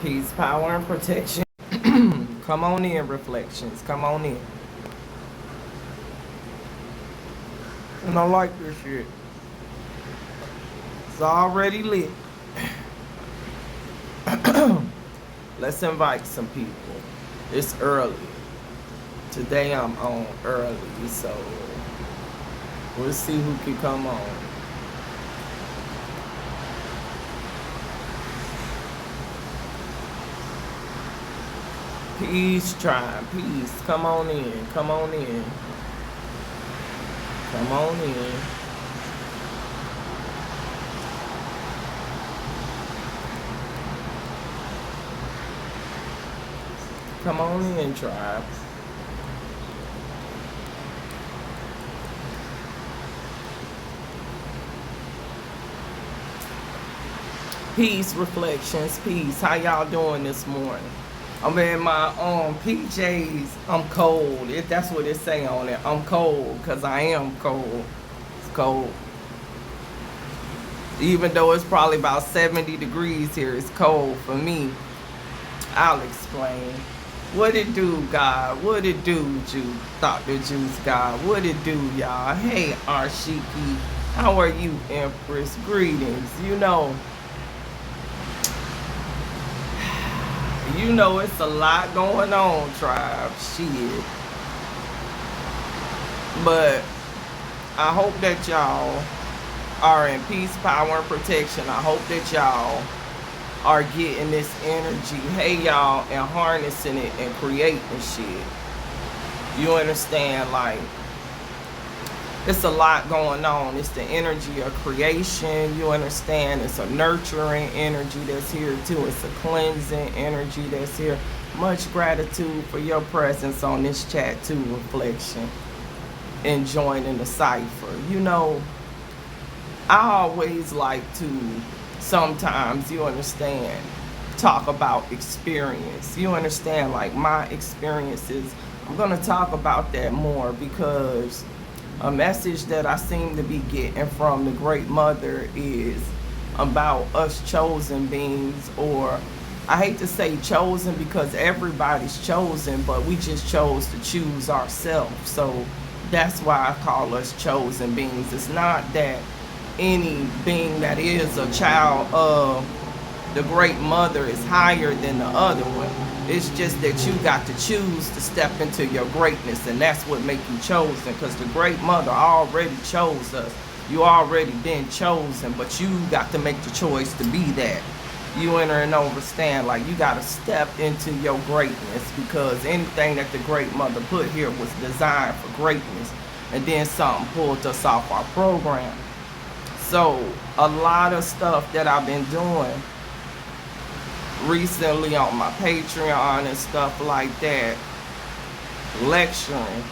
Peace, power, and protection. Come on in, reflections. Come on in. And I like this shit. It's already lit. Let's invite some people. It's early. Today I'm on early, so we'll see who can come on. Peace, tribe. Peace. Come on in. Come on in. Come on in. Come on in, tribe. Peace, reflections. Peace. How y'all doing this morning? I'm in my PJs. I'm cold. That's what it say on it. I'm cold because I am cold. It's cold. Even though it's probably about 70 degrees here, it's cold for me. I'll explain. What it do, God? What it do, Dr. Juice God? What it do, y'all? Hey, Arshiki. How are you, Empress? Greetings. You know it's a lot going on, tribe. Shit. But I hope that y'all are in peace, power, and protection. I hope that y'all are getting this energy, hey y'all, and harnessing it and creating shit. You understand? Like, it's a lot going on. It's the energy of creation. You understand? It's a nurturing energy that's here too. It's a cleansing energy that's here. Much gratitude for your presence on this chat too, reflection, and joining the cipher. I always like to sometimes, you understand, talk about experience. You understand, like my experiences. I'm going to talk about that more because a message that I seem to be getting from the Great Mother is about us chosen beings, or I hate to say chosen because everybody's chosen, but we just chose to choose ourselves. So that's why I call us chosen beings. It's not that any being that is a child of the Great Mother is higher than the other one. It's just that you got to choose to step into your greatness, and that's what makes you chosen, because the Great Mother already chose us. You already been chosen, but you got to make the choice to be that. You enter and understand, like you got to step into your greatness, because anything that the Great Mother put here was designed for greatness, and then something pulled us off our program. So a lot of stuff that I've been doing recently on my Patreon and stuff like that, lecturing,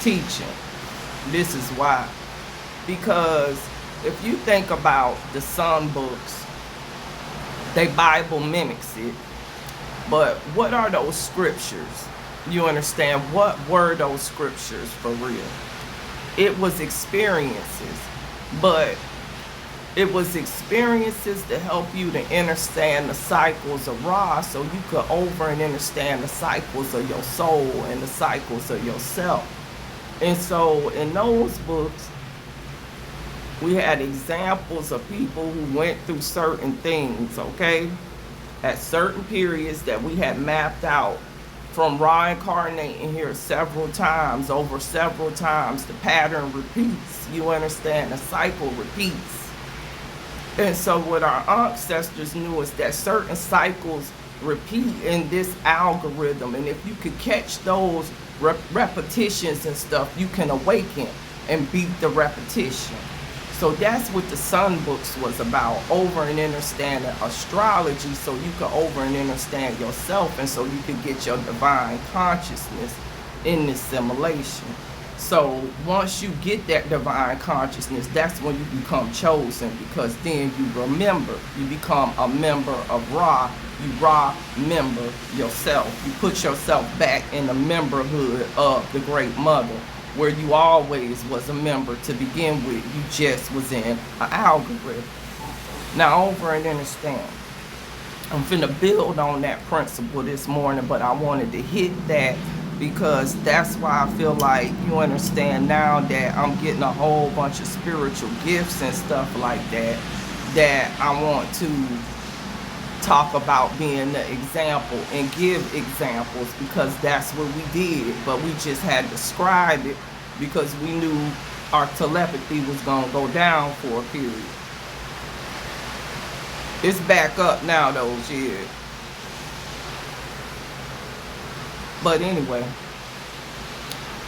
teaching. This is why. Because if you think about the Sun books, the Bible mimics it. But what are those scriptures? You understand? What were those scriptures for real? It was experiences. But it was experiences to help you to understand the cycles of Ra, so you could over and understand the cycles of your soul and the cycles of yourself. And so in those books, we had examples of people who went through certain things, okay? At certain periods that we had mapped out, from Ra incarnating here several times, over several times. The pattern repeats. You understand? The cycle repeats. And so what our ancestors knew is that certain cycles repeat in this algorithm. And if you could catch those repetitions and stuff, you can awaken and beat the repetition. So that's what the Sun books was about, over and understanding astrology, so you could over and understand yourself, and so you could get your divine consciousness in this simulation. So once you get that divine consciousness, that's when you become chosen, because then you remember. You become a member of Ra. You Ra member yourself. You put yourself back in the memberhood of the Great Mother, where you always was a member to begin with. You just was in an algorithm. Now over and understand. I'm finna build on that principle this morning, but I wanted to hit that because that's why I feel like you understand now that I'm getting a whole bunch of spiritual gifts and stuff like that, that I want to talk about being the example and give examples, because that's what we did, but we just had to describe it because we knew our telepathy was gonna go down for a period. It's back up now though, yeah. But anyway,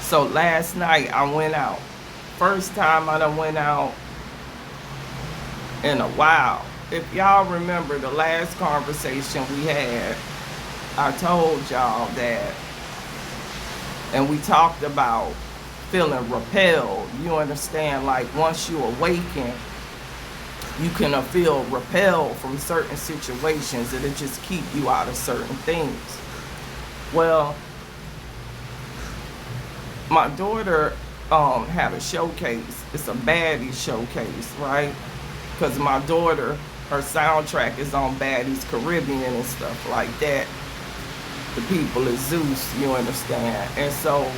so last night I went out. First time I done went out in a while. If y'all remember the last conversation we had, I told y'all that, and we talked about feeling repelled. You understand, like once you awaken, you can feel repelled from certain situations, and it just keep you out of certain things. Well, my daughter had a showcase. It's a baddie showcase, right? Because my daughter, her soundtrack is on Baddies Caribbean and stuff like that. The people is Zeus, you understand? And so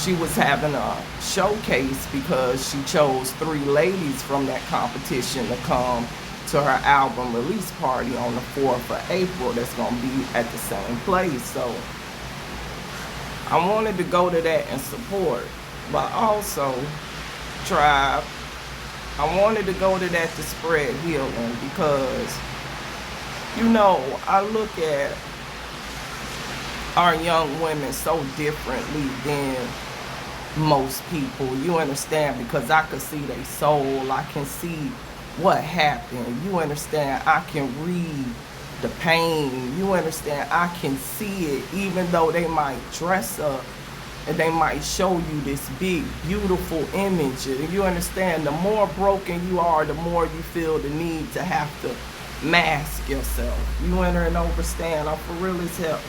she was having a showcase because she chose 3 ladies from that competition to come to her album release party on the 4th of April. That's going to be at the same place. So I wanted to go to that and support, but also Tribe, I wanted to go to that to spread healing because, you know, I look at our young women so differently than most people. You understand? Because I could see their soul. I can see what happened. You understand? I can read the pain. You understand? I can see it, even though they might dress up and they might show you this big, beautiful image. And you understand, the more broken you are, the more you feel the need to have to mask yourself. You enter and understand, I'm for real as hell.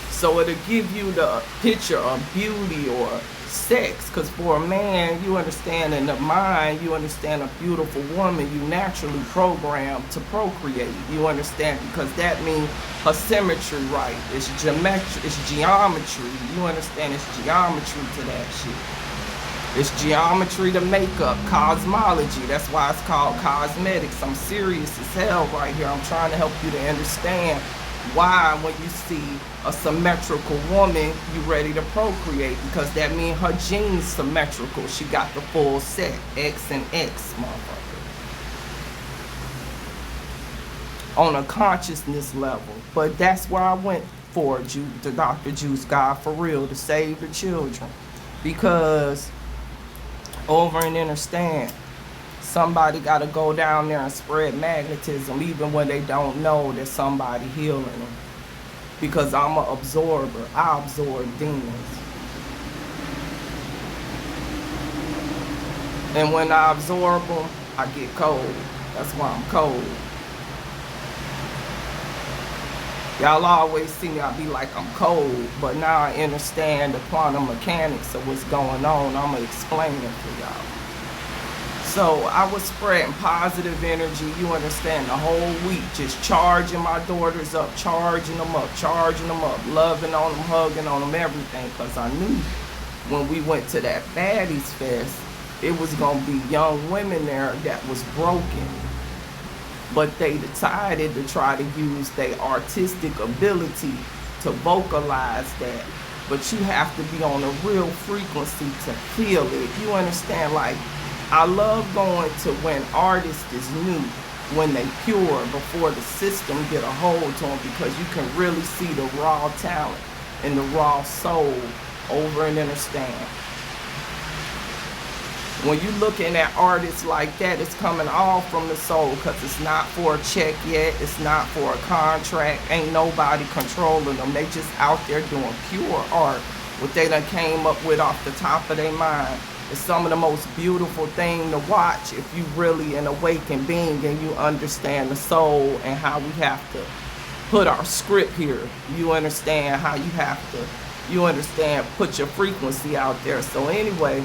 So it'll give you the picture of beauty or sex, because for a man, you understand, in the mind, you understand a beautiful woman, you naturally programmed to procreate. You understand? Because that means her symmetry, right? It's geometry. It's geometry. You understand? It's geometry to that shit. It's geometry to makeup, cosmology. That's why it's called cosmetics. I'm serious as hell right here. I'm trying to help you to understand why when you see a symmetrical woman, you ready to procreate, because that means her genes symmetrical. She got the full set, X and X, motherfucker. On a consciousness level. But that's where I went for the Dr. Juice, God for real, to save the children. Because over and understand, somebody got to go down there and spread magnetism, even when they don't know that somebody healing them. Because I'm an absorber. I absorb demons. And when I absorb them, I get cold. That's why I'm cold. Y'all always see me, I be like I'm cold. But now I understand the quantum mechanics of what's going on. I'm going to explain it for y'all. So I was spreading positive energy, you understand, the whole week, just charging my daughters up, charging them up, loving on them, hugging on them, everything. Because I knew when we went to that Baddies Fest, it was going to be young women there that was broken. But they decided to try to use their artistic ability to vocalize that. But you have to be on a real frequency to feel it. You understand? Like, I love going to when artists is new, when they pure, before the system get a hold to them, because you can really see the raw talent and the raw soul over and understand. When you looking at artists like that, it's coming all from the soul, because it's not for a check yet. It's not for a contract. Ain't nobody controlling them. They just out there doing pure art. What they done came up with off the top of their mind. It's some of the most beautiful thing to watch if you really an awakened being and you understand the soul and how we have to put our script here. You understand how you have to, you understand, put your frequency out there. So anyway,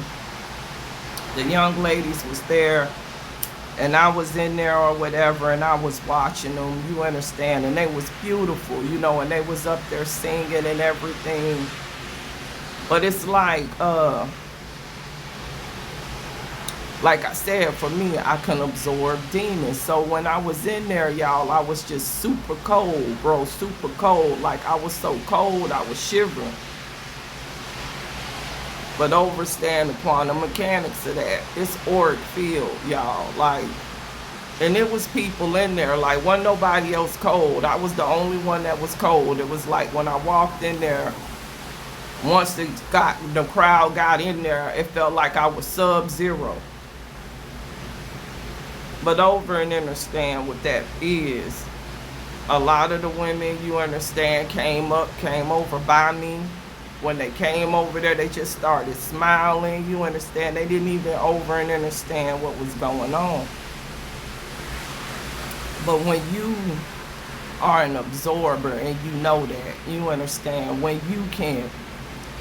the young ladies was there And I was in there or whatever, and I was watching them, you understand, and they was beautiful, you know, and they was up there singing and everything. But it's like I said, for me, I can absorb demons. So when I was in there, y'all, I was just super cold, bro, super cold. Like, I was so cold, I was shivering. But understand the quantum mechanics of that. It's auric field, y'all. Like, and it was people in there. Like, wasn't nobody else cold. I was the only one that was cold. It was like when I walked in there, once the crowd got in there, it felt like I was sub-zero. But over and understand what that is. A lot of the women, you understand, came over by me. When they came over there, they just started smiling. You understand? They didn't even over and understand what was going on. But when you are an absorber and you know that, you understand, when you can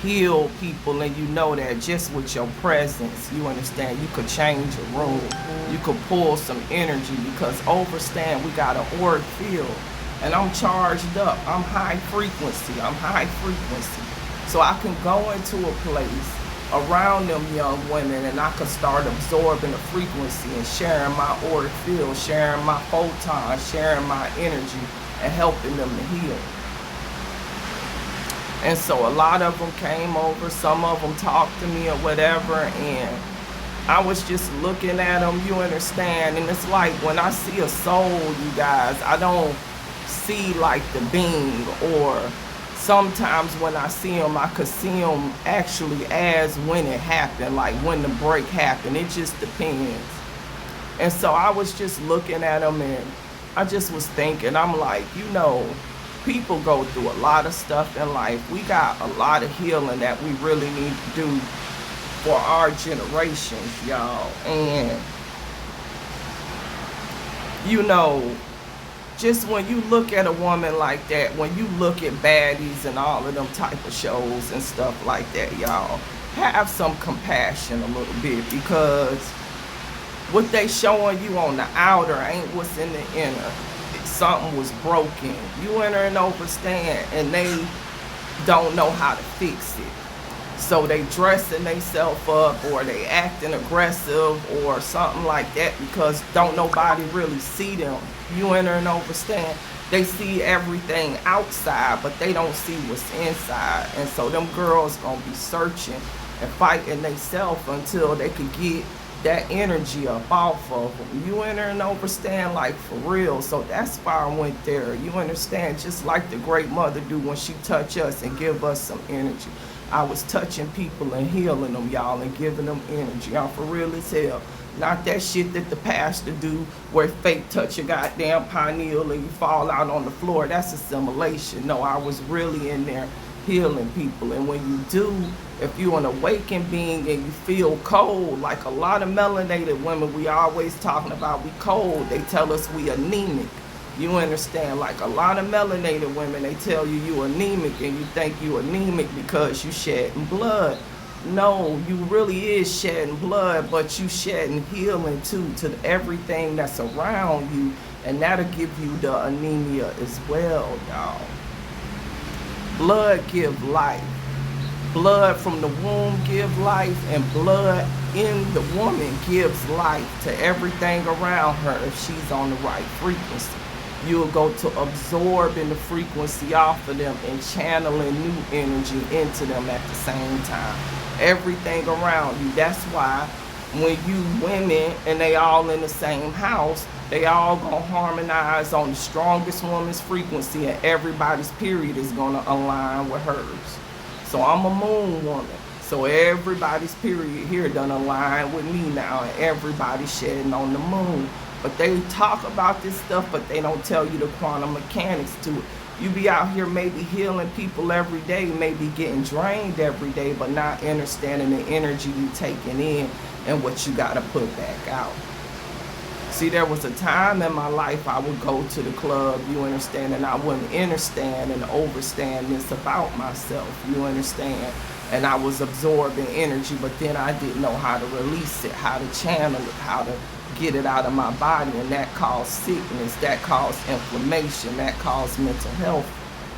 heal people and you know that just with your presence, you understand, you could change a room. You could pull some energy, because understand, we got an auric field. And I'm charged up. I'm high frequency. So I can go into a place around them young women and I can start absorbing the frequency and sharing my auric field, sharing my photons, sharing my energy, and helping them to heal. And so a lot of them came over, some of them talked to me or whatever, and I was just looking at them, you understand, and it's like when I see a soul, you guys, I don't see like the being, or sometimes when I see them, I could see them actually as when it happened, like when the break happened. It just depends. And so I was just looking at them and I just was thinking, I'm like, you know, people go through a lot of stuff in life. We got a lot of healing that we really need to do for our generations, y'all. And, you know, just when you look at a woman like that, when you look at baddies and all of them type of shows and stuff like that, y'all, have some compassion a little bit, because what they showing you on the outer ain't what's in the inner. Something was broken. You enter and understand, and they don't know how to fix it. So they dressing themselves up, or they acting aggressive or something like that, because don't nobody really see them. You enter and understand. They see everything outside, but they don't see what's inside. And so them girls gonna be searching and fighting themselves until they could get that energy up off of them. You enter and understand, like, for real. So that's why I went there. You understand, just like the great mother do when she touch us and give us some energy. I was touching people and healing them, y'all, and giving them energy. I'm for real as hell. Not that shit that the pastor do where fake touch your goddamn pineal and you fall out on the floor. That's assimilation. No, I was really in there healing people. And when you do, if you're an awakened being and you feel cold, like a lot of melanated women we always talking about, we cold. They tell us we anemic. You understand? Like a lot of melanated women, they tell you you anemic, and you think you anemic because you shedding blood. No, you really is shedding blood, but you shedding healing too to everything that's around you, and that'll give you the anemia as well, y'all. Blood give life. Blood from the womb give life, and blood in the woman gives life to everything around her if she's on the right frequency. You'll go to absorbing the frequency off of them and channeling new energy into them at the same time. Everything around you. That's why when you women and they all in the same house, they all gonna harmonize on the strongest woman's frequency, and everybody's period is gonna align with hers. So I'm a moon woman. So everybody's period here done align with me now, and everybody's shedding on the moon. But they talk about this stuff, but they don't tell you the quantum mechanics to it. You be out here maybe healing people every day, maybe getting drained every day, but not understanding the energy you taking in and what you gotta put back out. See, there was a time in my life I would go to the club, you understand, and I wouldn't understand and overstand this about myself, you understand. And I was absorbing energy, but then I didn't know how to release it, how to channel it, how to get it out of my body, and that caused sickness, that caused inflammation, that caused mental health.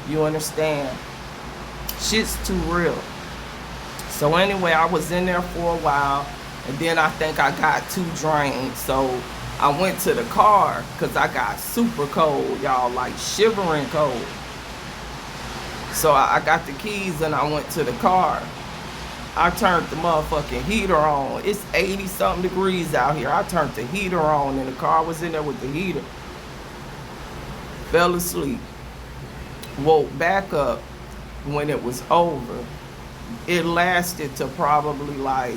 You understand? Shit's too real. So anyway, I was in there for a while, and then I think I got too drained. So I went to the car because I got super cold, y'all, like shivering cold. So I got the keys and I went to the car. I turned the motherfucking heater on. It's 80 something degrees out here. I turned the heater on and the car was in there with the heater. Fell asleep. Woke back up when it was over. It lasted to probably like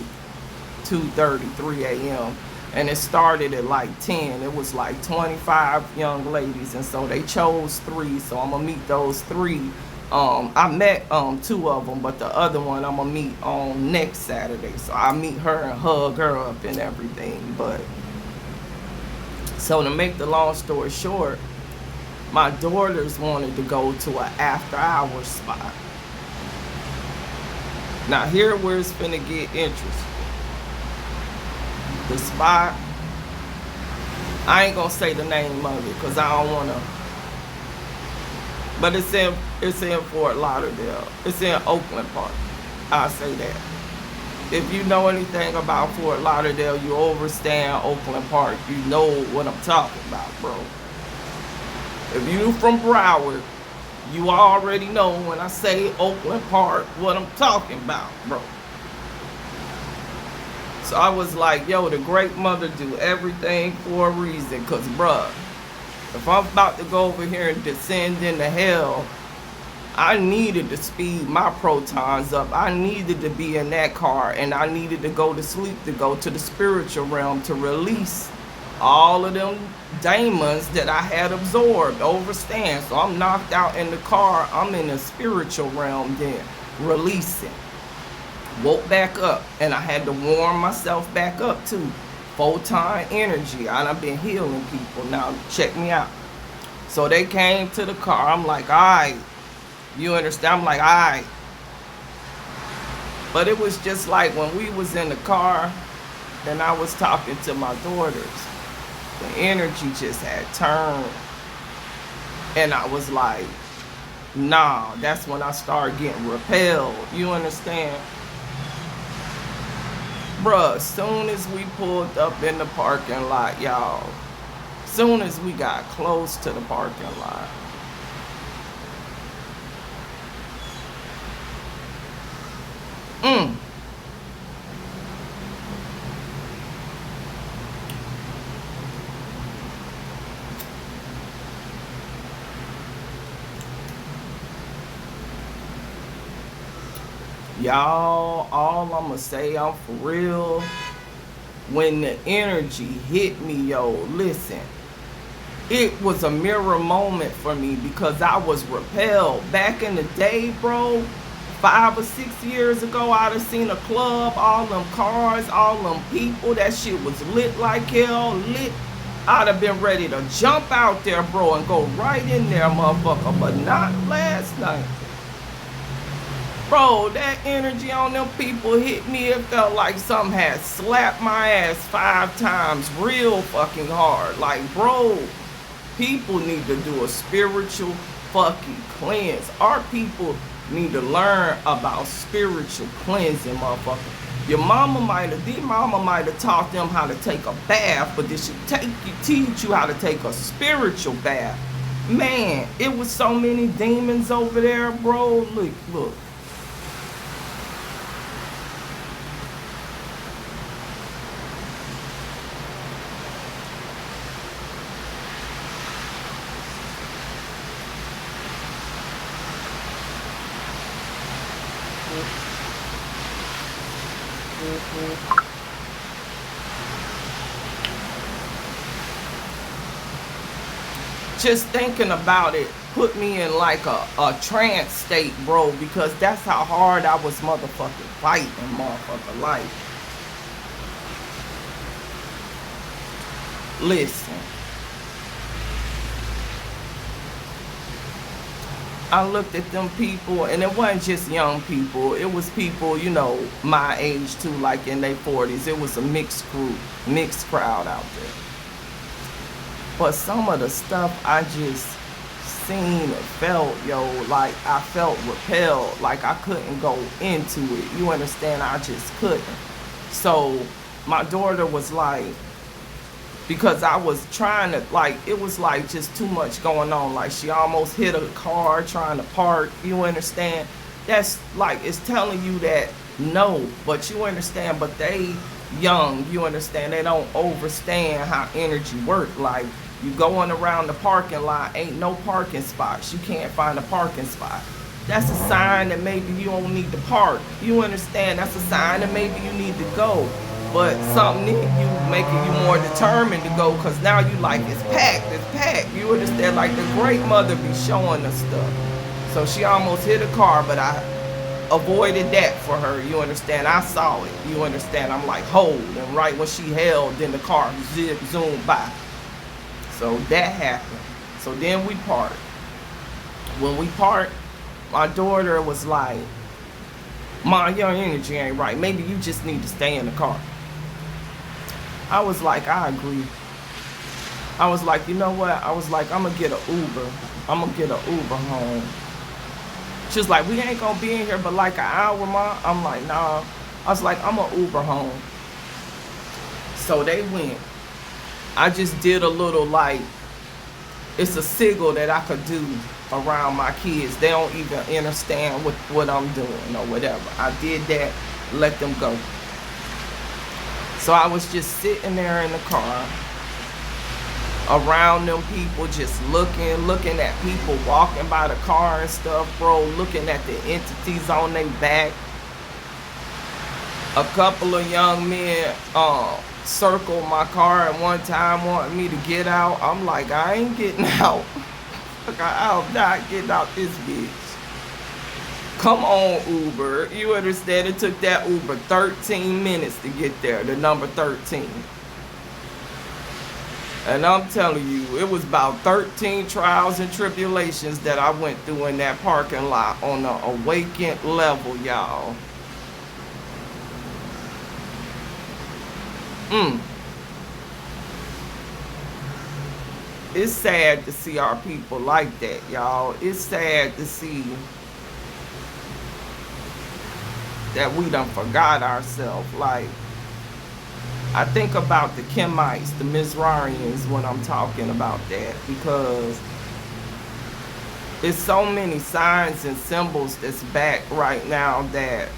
2:30, 3 a.m. And it started at like 10. It was like 25 young ladies, and so they chose 3. So I'm gonna meet those 3. I met 2 of them, but the other one I'm gonna meet on next Saturday. So I meet her and hug her up and everything. But so to make the long story short, my daughters wanted to go to an after-hours spot. Now here where it's finna get interesting. The spot, I ain't gonna say the name of it because I don't wanna. But it's in Fort Lauderdale. It's in Oakland Park. I'll say that. If you know anything about Fort Lauderdale, you overstand Oakland Park. You know what I'm talking about, bro. If you from Broward, you already know when I say Oakland Park what I'm talking about, bro. So I was like, yo, the great mother do everything for a reason. Because, bruh, if I'm about to go over here and descend into hell, I needed to speed my protons up. I needed to be in that car, and I needed to go to sleep, to go to the spiritual realm, to release all of them demons that I had absorbed, overstand. So I'm knocked out in the car. I'm in the spiritual realm then, releasing. Woke back up, and I had to warm myself back up too. Photon energy. I've been healing people. Now check me out. So they came to the car. I'm like, all right. You understand? I'm like, all right. But it was just like when we was in the car, and I was talking to my daughters, the energy just had turned. And I was like, nah, that's when I started getting repelled. You understand? Bruh, soon as we pulled up in the parking lot, y'all, soon as we got close to the parking lot, y'all, all I'ma say, I'm for real. When the energy hit me, yo, listen, it was a mirror moment for me because I was repelled. Back in the day, bro, 5 or 6 years ago, I'd have seen a club, all them cars, all them people. That shit was lit like hell, lit. I'd have been ready to jump out there, bro, and go right in there, motherfucker. But not last night. Bro, that energy on them people hit me. It felt like something had slapped my ass 5 times real fucking hard. Like, bro, people need to do a spiritual fucking cleanse. Our people need to learn about spiritual cleansing, motherfucker. Your mama might have taught them how to take a bath, but did she teach you how to take a spiritual bath? Man, it was so many demons over there, bro. Look. Just thinking about it put me in like a trance state, bro, because that's how hard I was motherfucking fighting motherfucker life. Listen, I looked at them people, and it wasn't just young people. It was people, you know, my age too, like in their 40s. It was a mixed group, mixed crowd out there. But some of the stuff I just seen and felt, yo, like I felt repelled. Like I couldn't go into it. You understand? I just couldn't. So my daughter was like, because I was trying to, like, it was like just too much going on. Like she almost hit a car trying to park. You understand? That's like, it's telling you that no, but you understand, but they young, you understand, they don't understand how energy work. Like you going around the parking lot, ain't no parking spots. You can't find a parking spot. That's a sign that maybe you don't need to park. You understand? That's a sign that maybe you need to go. But something in you making you more determined to go, because now you like, it's packed, it's packed. You understand? Like the great mother be showing us stuff. So she almost hit a car, but I avoided that for her. You understand? I saw it. You understand? I'm like, hold. And right when she held, then the car zoomed by. So that happened. So then we parted. When we parted, my daughter was like, "Mom, your energy ain't right. Maybe you just need to stay in the car." I was like, I agree. I was like, you know what? I was like, I'm gonna get an Uber. I'm gonna get an Uber home. She was like, we ain't gonna be in here but like an hour, Mom. I'm like, nah. I was like, I'm gonna Uber home. So they went. I just did a little, like, it's a signal that I could do around my kids. They don't even understand what I'm doing or whatever. I did that, let them go. So I was just sitting there in the car around them people, just looking at people walking by the car and stuff, bro, looking at the entities on their back. A couple of young men circled my car at one time, wanting me to get out. I'm like, I ain't getting out. I'm not getting out this bitch. Come on, Uber. You understand? It took that Uber 13 minutes to get there, the number 13. And I'm telling you, it was about 13 trials and tribulations that I went through in that parking lot on an awakened level, y'all. It's sad to see our people like that, y'all. It's sad to see that we done forgot ourselves. Like, I think about the Kemites, the Mizrahians, when I'm talking about that, because there's so many signs and symbols that's back right now that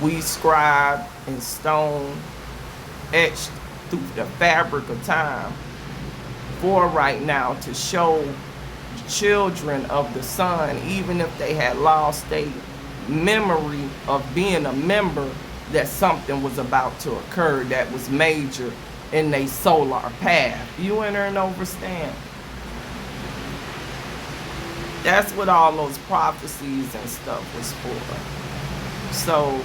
we scribe in stone, etched through the fabric of time for right now, to show children of the sun, even if they had lost their memory of being a member, that something was about to occur that was major in their solar path. You enter and understand? That's what all those prophecies and stuff was for. So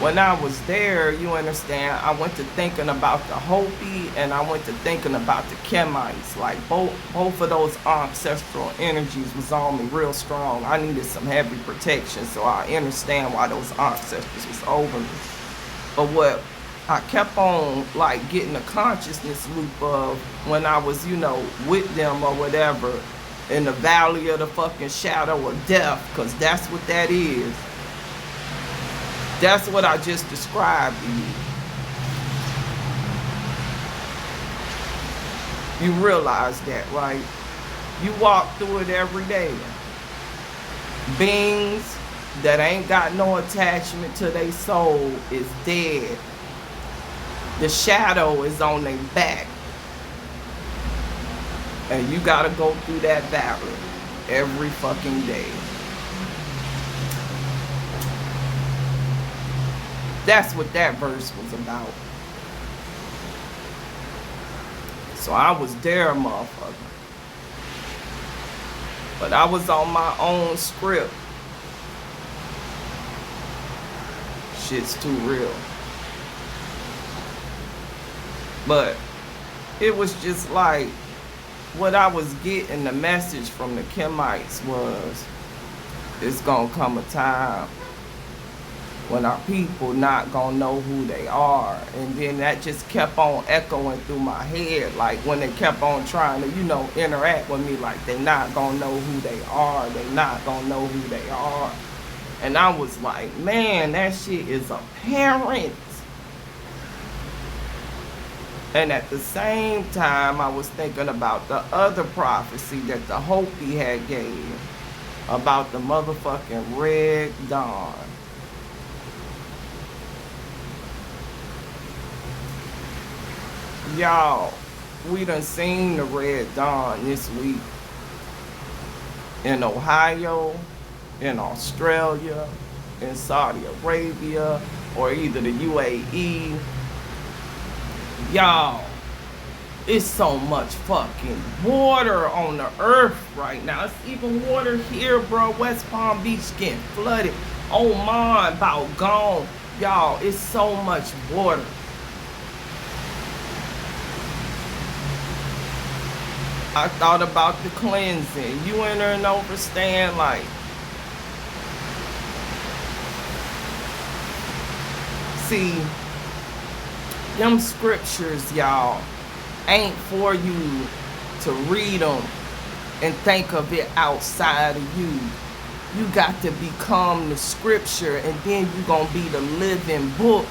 when I was there, you understand, I went to thinking about the Hopi, and I went to thinking about the Kemites. Like both of those ancestral energies was on me real strong. I needed some heavy protection, so I understand why those ancestors was over me. But what I kept on, like, getting a consciousness loop of when I was, you know, with them or whatever, in the valley of the fucking shadow of death, because that's what that is. That's what I just described to you. You realize that, right? You walk through it every day. Beings that ain't got no attachment to their soul is dead. The shadow is on their back. And you gotta go through that valley every fucking day. That's what that verse was about. So I was there, motherfucker. But I was on my own script. Shit's too real. But it was just like, what I was getting, the message from the Kemites was, it's gonna come a time when our people not gonna know who they are. And then that just kept on echoing through my head, like when they kept on trying to, interact with me, like they not gonna know who they are, they not gonna know who they are. And I was like, man, that shit is apparent. And at the same time, I was thinking about the other prophecy that the Hopi had gave about the motherfucking Red Dawn. Y'all, we done seen the Red Dawn this week in Ohio, in Australia, in Saudi Arabia, or either the UAE. Y'all, it's so much fucking water on the earth right now. It's even water here, bro. West Palm Beach getting flooded. Oman about gone. Y'all, it's so much water. I thought about the cleansing. You enter and overstand, like, see, them scriptures, y'all, ain't for you to read them and think of it outside of you. You got to become the scripture, and then you gonna be the living book,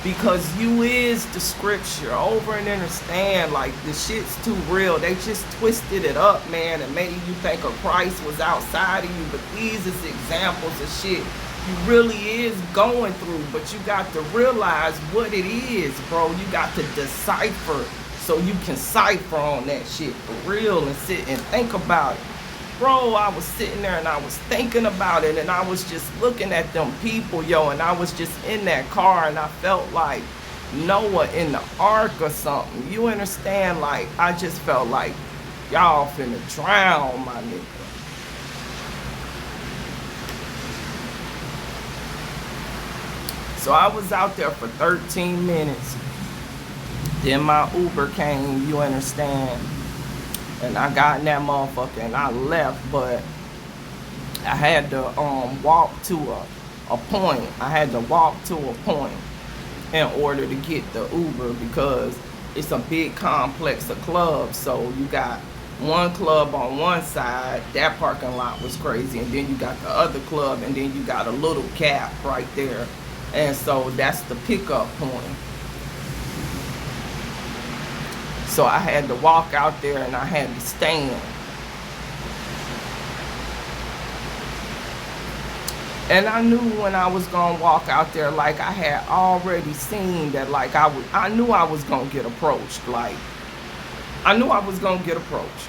because you is the scripture. Over and understand, like, the shit's too real. They just twisted it up, man, and made you think of Christ was outside of you. But these is examples of shit you really is going through, but you got to realize what it is, bro. You got to decipher so you can cipher on that shit for real and sit and think about it. Bro, I was sitting there and I was thinking about it, and I was just looking at them people, yo, and I was just in that car, and I felt like Noah in the ark or something. You understand? Like, I just felt like y'all finna drown, my nigga. So I was out there for 13 minutes. Then my Uber came, you understand? And I got in that motherfucker and I left, but I had to walk to a point. I had to walk to a point in order to get the Uber, because it's a big complex of clubs. So you got one club on one side, that parking lot was crazy, and then you got the other club, and then you got a little gap right there. And so that's the pickup point. So I had to walk out there and I had to stand. And I knew when I was gonna walk out there, like, I had already seen that, like, I knew I was gonna get approached. Like, I knew I was gonna get approached.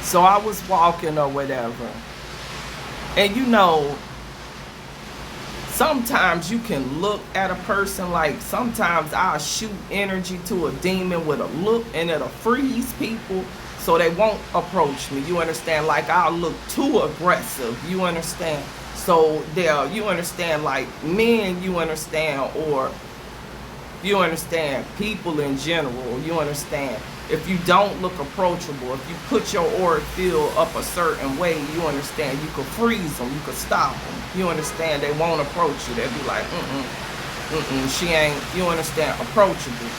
So I was walking or whatever. And sometimes you can look at a person, like, sometimes I'll shoot energy to a demon with a look, and it'll freeze people so they won't approach me. You understand? Like, I'll look too aggressive. You understand? So you understand, like, men, you understand, or you understand, people in general, you understand. If you don't look approachable, if you put your auric field up a certain way, you understand, you could freeze them, you could stop them. You understand, they won't approach you. They'll be like, she ain't, you understand, approachable.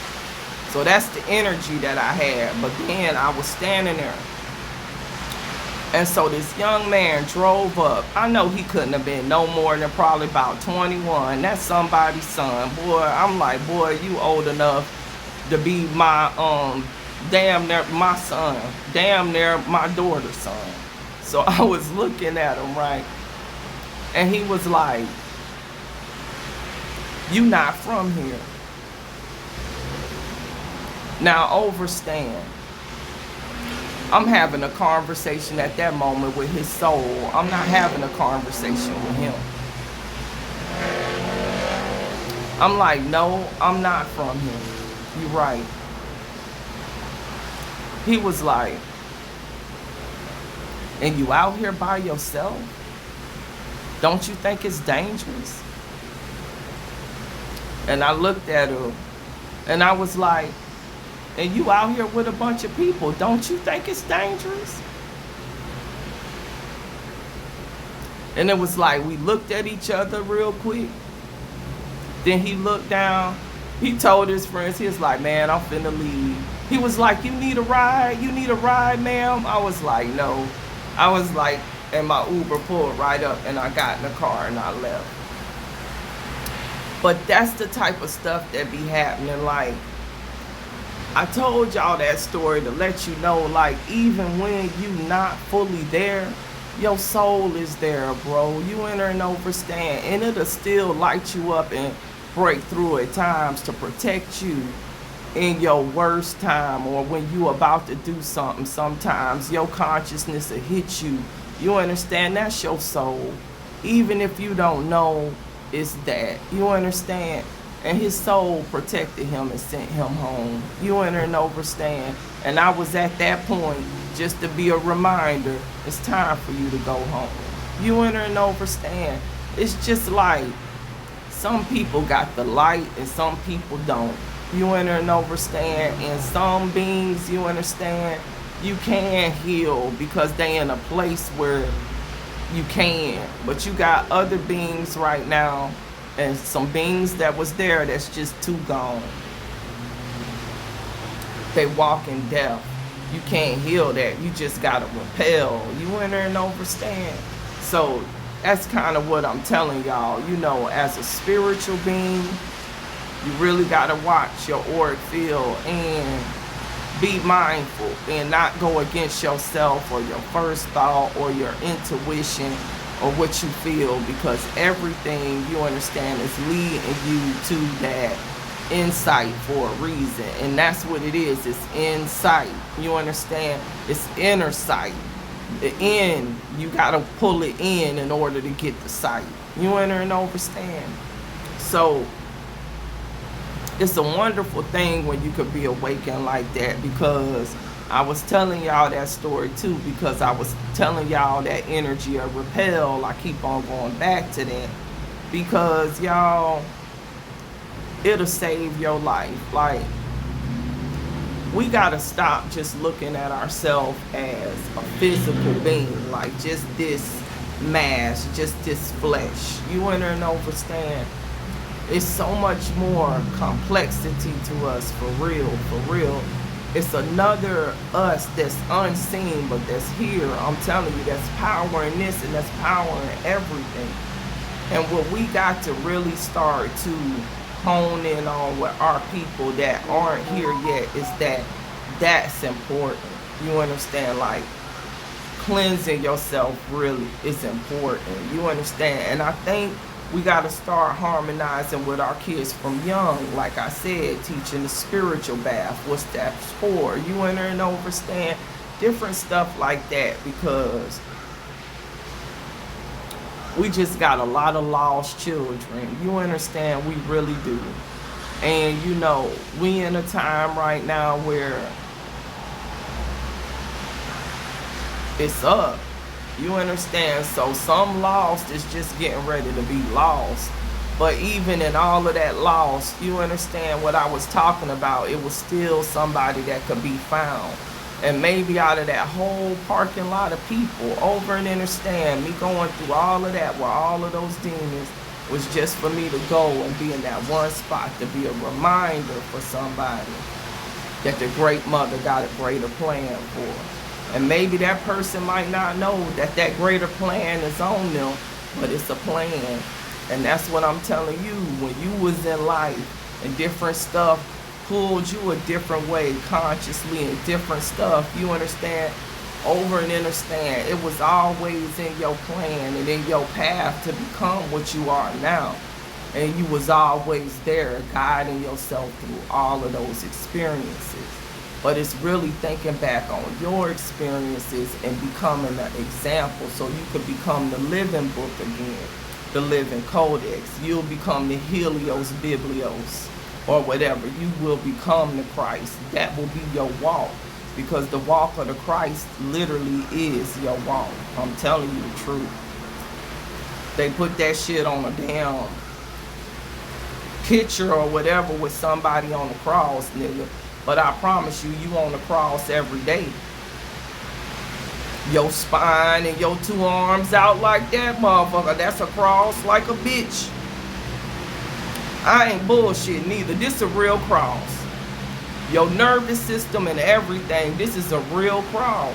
So that's the energy that I had. But then I was standing there. And so this young man drove up. I know he couldn't have been no more than probably about 21. That's somebody's son. Boy, I'm like, boy, you old enough to be my, damn near my son, damn near my daughter's son. So I was looking at him, right? And he was like, you not from here. Now overstand, I'm having a conversation at that moment with his soul. I'm not having a conversation with him. I'm like, no, I'm not from here. You're right. He was like, and you out here by yourself? Don't you think it's dangerous? And I looked at him and I was like, and you out here with a bunch of people. Don't you think it's dangerous? And it was like we looked at each other real quick. Then he looked down. He told his friends, he was like, man, I'm finna leave. He was like, you need a ride? You need a ride, ma'am? I was like, no. I was like, and my Uber pulled right up and I got in the car and I left. But that's the type of stuff that be happening. Like, I told y'all that story to let you know, like, even when you not fully there, your soul is there, bro. You enter and overstand, and it'll still light you up and break through at times to protect you in your worst time, or when you about to do something. Sometimes your consciousness will hit you. You understand? That's your soul. Even if you don't know it's that. You understand? And his soul protected him and sent him home. You enter and overstand. And I was at that point just to be a reminder, it's time for you to go home. You enter and overstand. It's just like some people got the light and some people don't. You enter and overstand. And some beings, you understand, you can heal because they in a place where you can. But you got other beings right now, and some beings that was there that's just too gone. They walk in death. You can't heal that. You just gotta repel. You enter and overstand. So that's kind of what I'm telling y'all. You know, as a spiritual being, you really gotta watch your auric field and be mindful and not go against yourself or your first thought or your intuition or what you feel, because everything, you understand, is leading you to that insight for a reason. And that's what it is. It's insight. You understand? It's inner sight. The in, you gotta pull it in order to get the sight. You enter and overstand. So it's a wonderful thing when you could be awakened like that, because I was telling y'all that story too, because I was telling y'all that energy of repel. I keep on going back to that because, y'all, it'll save your life. Like, we gotta stop just looking at ourselves as a physical being, like just this mass, just this flesh. You enter and overstand. It's so much more complexity to us, for real, for real. It's another us that's unseen, but that's here. I'm telling you, that's power in this and that's power in everything. And what we got to really start to hone in on with our people that aren't here yet is that that's important. You understand? Like, cleansing yourself really is important. You understand? And I think we got to start harmonizing with our kids from young. Like I said, teaching the spiritual bath, what's that for? You enter and overstand, different stuff like that, because we just got a lot of lost children. You understand? We really do. And you know, we in a time right now where it's up. You understand? So some lost is just getting ready to be lost. But even in all of that lost, you understand what I was talking about, it was still somebody that could be found. And maybe out of that whole parking lot of people, over and understand, me going through all of that with all of those demons was just for me to go and be in that one spot, to be a reminder for somebody that the Great Mother got a greater plan for. And maybe that person might not know that that greater plan is on them, but it's a plan. And that's what I'm telling you. When you was in life and different stuff pulled you a different way consciously and different stuff, you understand, over and understand, it was always in your plan and in your path to become what you are now. And you was always there guiding yourself through all of those experiences. But it's really thinking back on your experiences and becoming an example so you could become the living book again, the living codex. You'll become the Helios Biblios or whatever. You will become the Christ. That will be your walk, because the walk of the Christ literally is your walk. I'm telling you the truth. They put that shit on a damn picture or whatever with somebody on the cross, nigga. But I promise you, you on the cross every day. Your spine and your two arms out like that, motherfucker. That's a cross like a bitch. I ain't bullshit neither. This a real cross. Your nervous system and everything, this is a real cross.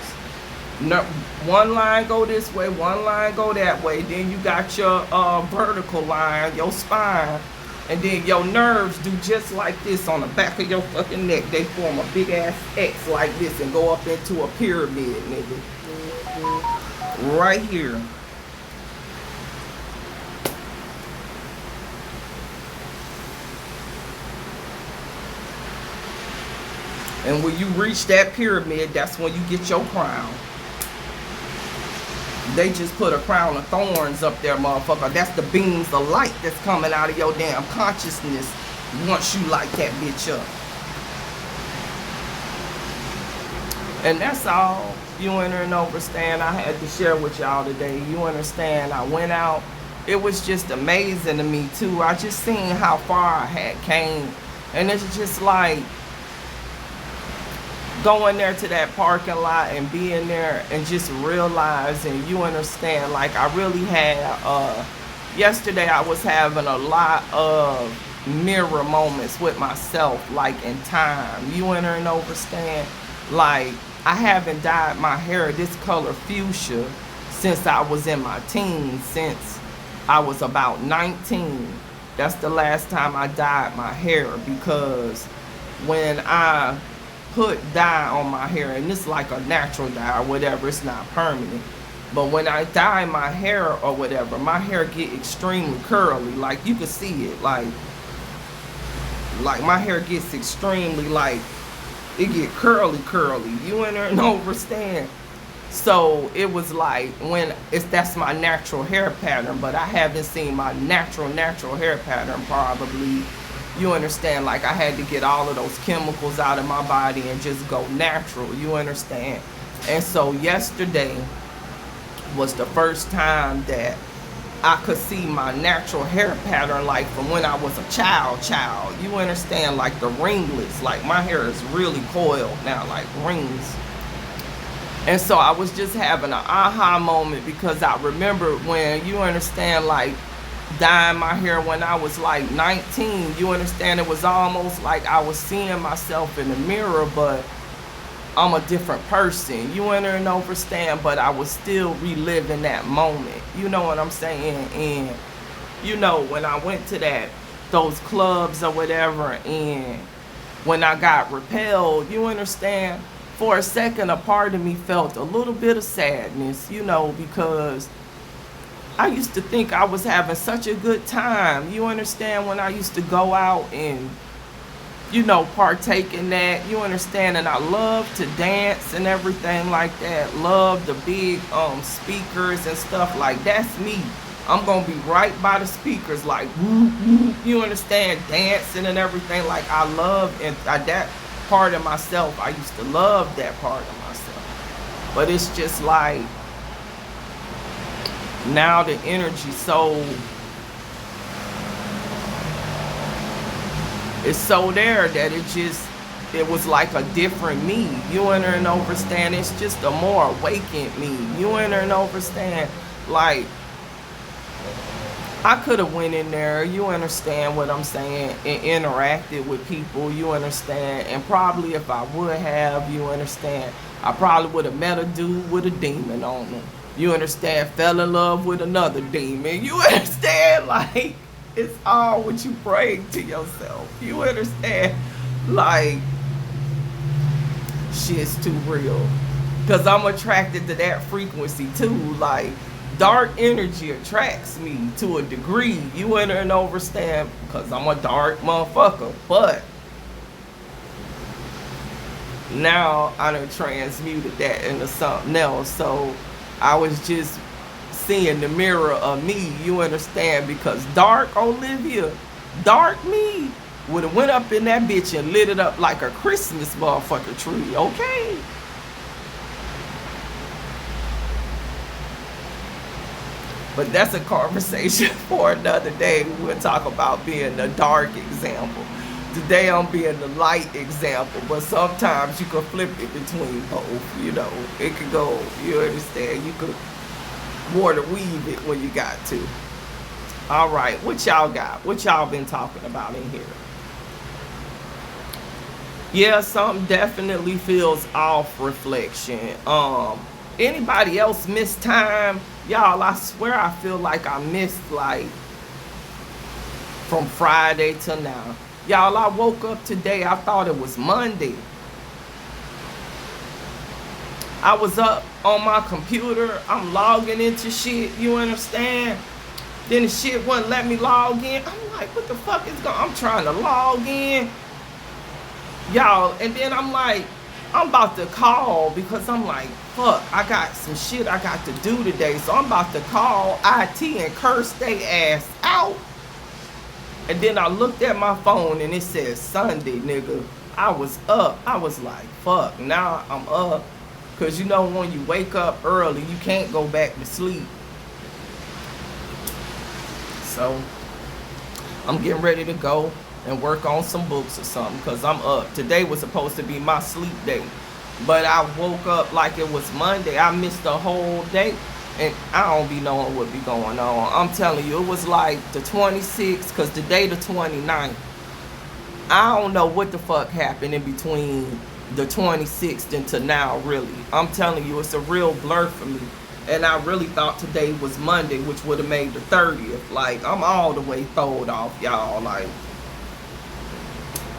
One line go this way, one line go that way. Then you got your vertical line, your spine. And then your nerves do just like this on the back of your fucking neck. They form a big ass X like this and go up into a pyramid, nigga. Right here. And when you reach that pyramid, that's when you get your crown. They just put a crown of thorns up there, motherfucker. That's the beams of light that's coming out of your damn consciousness once you light that bitch up. And that's all. You enter and understand. I had to share with y'all today. You understand, I went out. It was just amazing to me too. I just seen how far I had came. And it's just like going there to that parking lot and being there and just realizing, you understand, like I really had, yesterday I was having a lot of mirror moments with myself, like in time. You enter and understand, like I haven't dyed my hair this color fuchsia since I was in my teens, since I was about 19. That's the last time I dyed my hair, because when I put dye on my hair, and it's like a natural dye or whatever, it's not permanent, but when I dye my hair or whatever, my hair get extremely curly. Like you can see it, like my hair gets extremely, like it get curly. You understand? So it was like, when that's my natural hair pattern, but I haven't seen my natural hair pattern probably. You understand, like I had to get all of those chemicals out of my body and just go natural. You understand? And so yesterday was the first time that I could see my natural hair pattern, like from when I was a child. You understand, like the ringlets, like my hair is really coiled now, like rings. And so I was just having an aha moment, because I remember when, you understand, like dyeing my hair when I was like 19, you understand, it was almost like I was seeing myself in the mirror, but I'm a different person. You understand, but I was still reliving that moment. You know what I'm saying? And you know, when I went to those clubs or whatever, and when I got repelled, you understand, for a second a part of me felt a little bit of sadness, you know, because I used to think I was having such a good time. You understand, when I used to go out and, you know, partake in that. You understand, and I love to dance and everything like that. Love the big speakers and stuff. Like, that's me. I'm gonna be right by the speakers, like woo, woo, you understand, dancing and everything. Like I love, and that part of myself, I used to love that part of myself. But it's just like, now the energy it's so there that it was like a different me. You understand? It's just a more awakened me. You understand? Like, I could have went in there, you understand what I'm saying, and interacted with people, you understand, and probably if I would have, you understand, I probably would have met a dude with a demon on him. You understand? Fell in love with another demon. You understand? Like, it's all what you bring to yourself. You understand? Like, shit's too real. Because I'm attracted to that frequency too. Like, dark energy attracts me to a degree. You understand? Because I'm a dark motherfucker. But now I done transmuted that into something else. So I was just seeing the mirror of me, you understand, because dark Olivia, dark me, would have went up in that bitch and lit it up like a Christmas motherfucker tree, okay? But that's a conversation for another day. We'll talk about being the dark example. Today I'm being the light example, but sometimes you can flip it between both, you know. It could go, you understand? You could water weave it when you got to. All right, what y'all got? What y'all been talking about in here? Yeah, something definitely feels off, reflection. Anybody else miss time? Y'all, I swear I feel like I missed like from Friday to now. Y'all, I woke up today, I thought it was Monday. I was up on my computer, I'm logging into shit, you understand? Then the shit wouldn't let me log in. I'm like, what the fuck is going on? I'm trying to log in. Y'all, and then I'm like, I'm about to call because I'm like, fuck, I got some shit I got to do today. So I'm about to call IT and curse they ass out. And then I looked at my phone and it says Sunday, nigga. I was up. I was like, fuck, now I'm up. Because you know when you wake up early, you can't go back to sleep. So I'm getting ready to go and work on some books or something because I'm up. Today was supposed to be my sleep day. But I woke up like it was Monday. I missed the whole day. And I don't be knowing what be going on. I'm telling you, it was like the 26th because today the 29th. I don't know what the fuck happened in between the 26th into now, really. I'm telling you, it's a real blur for me. And I really thought today was Monday, which would have made the 30th. Like, I'm all the way throwed off, y'all. Like,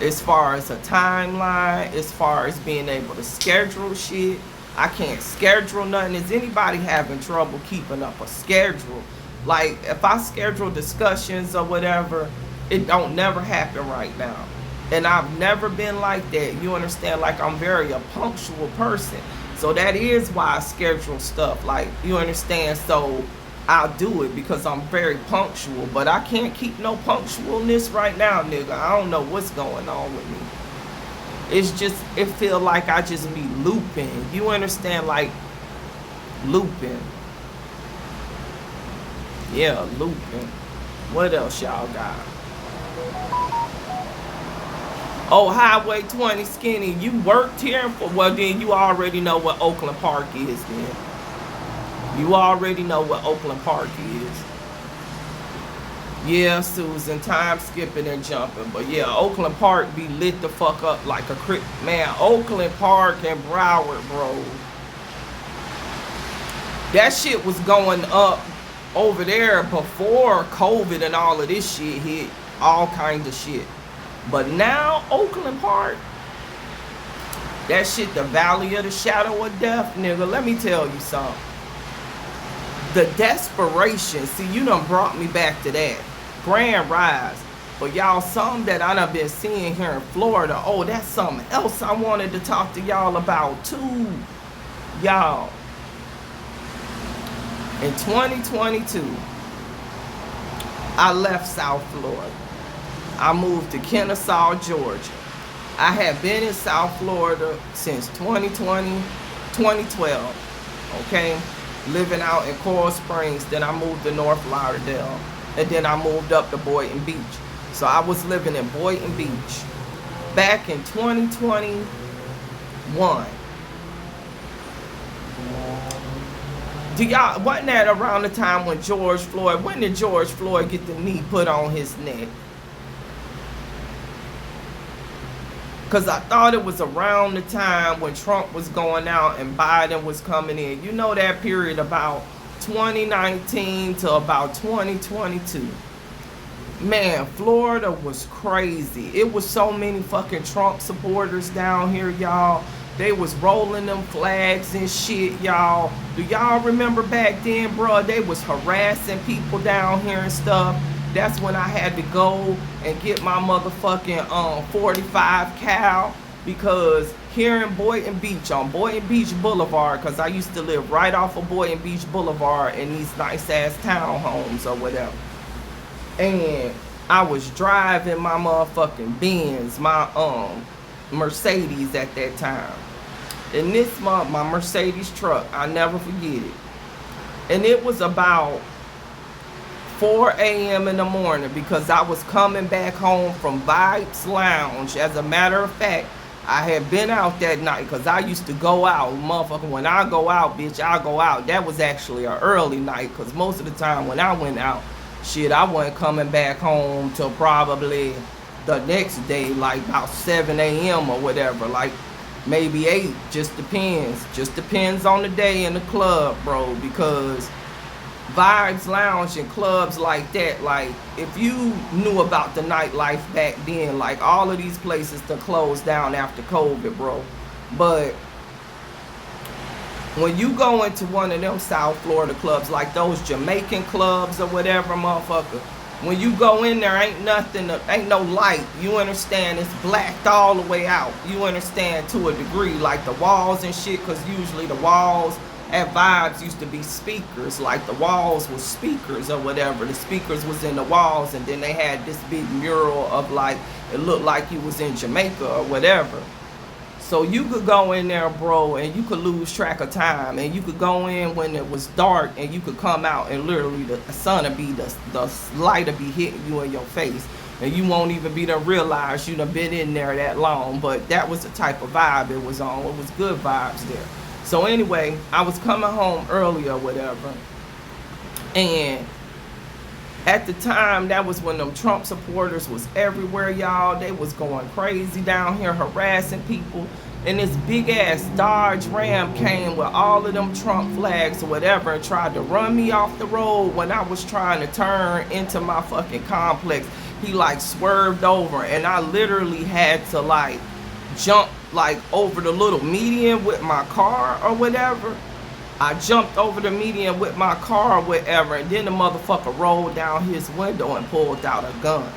as far as a timeline, as far as being able to schedule shit, I can't schedule nothing. Is anybody having trouble keeping up a schedule? Like, if I schedule discussions or whatever, it don't never happen right now. And I've never been like that. You understand? Like, I'm very a punctual person. So that is why I schedule stuff. Like, you understand? So I'll do it because I'm very punctual. But I can't keep no punctualness right now, nigga. I don't know what's going on with me. It's just, it feel like I just be looping. You understand? Like, looping. Yeah, looping. What else y'all got? Oh, Highway 20 Skinny, you worked here? Well, then you already know what Oakland Park is, then. You already know what Oakland Park is. Yeah, Susan, time skipping and jumping. But yeah, Oakland Park be lit the fuck up like a crick. Man, Oakland Park and Broward, bro. That shit was going up over there before COVID and all of this shit hit. All kinds of shit. But now, Oakland Park, that shit, the valley of the shadow of death, nigga, let me tell you something. The desperation, see, you done brought me back to that. Grand Rise. But y'all, something that I done been seeing here in Florida, oh, that's something else I wanted to talk to y'all about, too. Y'all, in 2022, I left South Florida. I moved to Kennesaw, Georgia. I had been in South Florida since 2012, okay? Living out in Coral Springs, then I moved to North Lauderdale, and then I moved up to Boynton Beach. So I was living in Boynton Beach back in 2021. Do y'all, wasn't that around the time when George Floyd, when did George Floyd get the knee put on his neck? Because I thought it was around the time when Trump was going out and Biden was coming in. You know that period about 2019 to about 2022. Man, Florida was crazy. It was so many fucking Trump supporters down here, y'all. They was rolling them flags and shit, y'all. Do y'all remember back then, bro? They was harassing people down here and stuff. That's when I had to go and get my motherfucking 45 cal, because here in Boynton Beach, on Boynton Beach Boulevard, because I used to live right off of Boynton Beach Boulevard in these nice ass townhomes or whatever. And I was driving my motherfucking Benz, my Mercedes at that time. And this month, my Mercedes truck, I never forget it. And it was about 4 a.m. in the morning because I was coming back home from Vibes Lounge. As a matter of fact, I had been out that night because I used to go out. Motherfucker, when I go out, bitch, I go out. That was actually an early night because most of the time when I went out, shit, I wasn't coming back home till probably the next day, like about 7 a.m. or whatever. Like maybe 8, just depends. Just depends on the day in the club, bro, because Vibes Lounge and clubs like that, like if you knew about the nightlife back then, like all of these places to close down after COVID, bro. But when you go into one of them South Florida clubs, like those Jamaican clubs or whatever, motherfucker, when you go in there, ain't nothing, ain't no light. You understand? It's blacked all the way out. You understand, to a degree, like the walls and shit, because usually the walls at Vibes used to be speakers. Like the walls was speakers or whatever. The speakers was in the walls, and then they had this big mural of, like, it looked like you was in Jamaica or whatever. So you could go in there, bro, and you could lose track of time. And you could go in when it was dark, and you could come out, and literally the sun would be, the light would be hitting you in your face. And you won't even be to realize you done been in there that long. But that was the type of vibe it was on. It was good vibes there. So anyway, I was coming home early or whatever. And at the time, that was when them Trump supporters was everywhere, y'all. They was going crazy down here, harassing people. And this big-ass Dodge Ram came with all of them Trump flags or whatever and tried to run me off the road when I was trying to turn into my fucking complex. He, like, swerved over, and I literally had to, like, jump, like, over the little median with my car or whatever. I jumped over the median with my car or whatever, and then the motherfucker rolled down his window and pulled out a gun.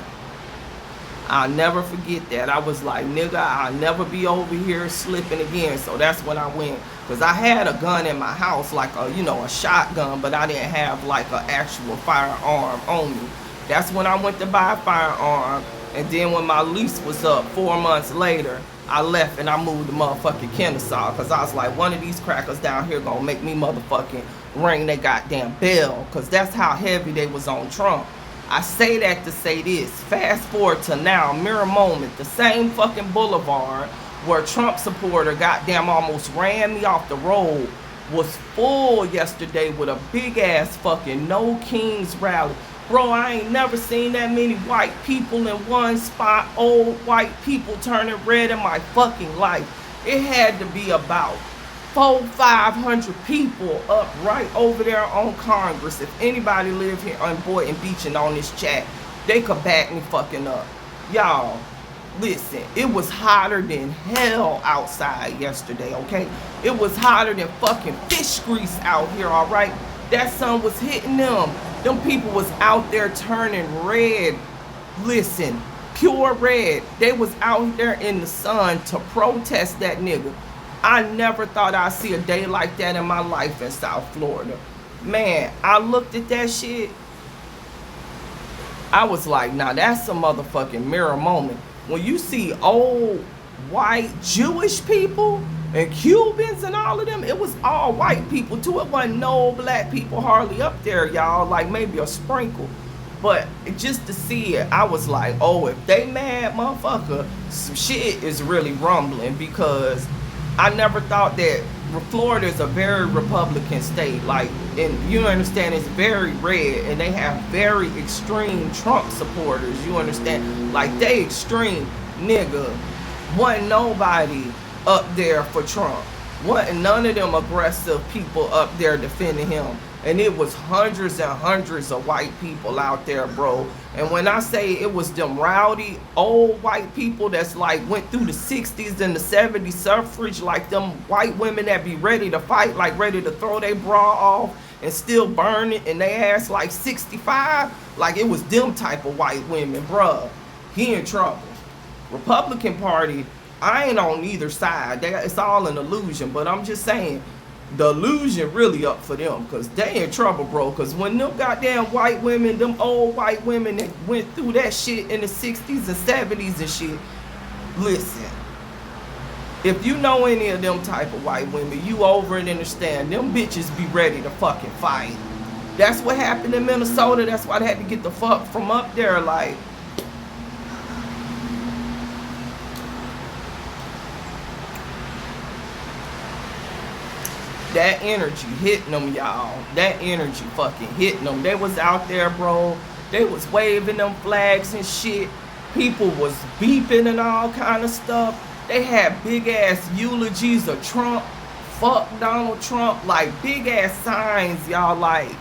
I'll never forget that. I was like, nigga, I'll never be over here slipping again. So that's when I went, because I had a gun in my house, like a, you know, a shotgun, but I didn't have like an actual firearm on me. That's when I went to buy a firearm, and then when my lease was up 4 months later, I left and I moved to motherfucking Kennesaw, because I was like, one of these crackers down here gonna make me motherfucking ring their goddamn bell, because that's how heavy they was on Trump. I say that to say this. Fast forward to now, mirror moment, the same fucking boulevard where Trump supporter goddamn almost ran me off the road was full yesterday with a big ass fucking No Kings rally. Bro, I ain't never seen that many white people in one spot, old white people turning red in my fucking life. It had to be about 400-500 people up right over there on Congress. If anybody live here on Boynton Beach and on this chat, they could back me fucking up. Y'all, listen, it was hotter than hell outside yesterday, okay? It was hotter than fucking fish grease out here, all right? That sun was hitting them. Them people was out there turning red. Listen, pure red. They was out there in the sun to protest that nigga. I never thought I'd see a day like that in my life in South Florida. Man, I looked at that shit. I was like, nah, that's a motherfucking mirror moment. When you see old, white, Jewish people and Cubans and all of them, it was all white people too. It wasn't no black people hardly up there, y'all. Like maybe a sprinkle. But just to see it, I was like, oh, if they mad, motherfucker, some shit is really rumbling, because I never thought that Florida is a very Republican state. Like, and you understand, it's very red, and they have very extreme Trump supporters. You understand? Like, they extreme, nigga. Wasn't nobody up there for Trump. Wasn't none of them aggressive people up there defending him. And it was hundreds and hundreds of white people out there, bro. And when I say it was them rowdy old white people that's like went through the 60s and the 70s suffrage, like them white women that be ready to fight, like ready to throw their bra off and still burn it, and they ass like 65, like it was them type of white women, bruh. He in trouble. Republican Party, I ain't on either side. It's all an illusion, but I'm just saying, the illusion really up for them, because they in trouble, bro. Because when them goddamn white women, them old white women that went through that shit in the 60s and 70s and shit, listen, if you know any of them type of white women, you over and understand, them bitches be ready to fucking fight. That's what happened in Minnesota. That's why they had to get the fuck from up there. Like, that energy hitting them, y'all. That energy fucking hitting them. They was out there, bro. They was waving them flags and shit. People was beeping and all kind of stuff. They had big ass eulogies of Trump. Fuck Donald Trump. Like, big ass signs, y'all. Like,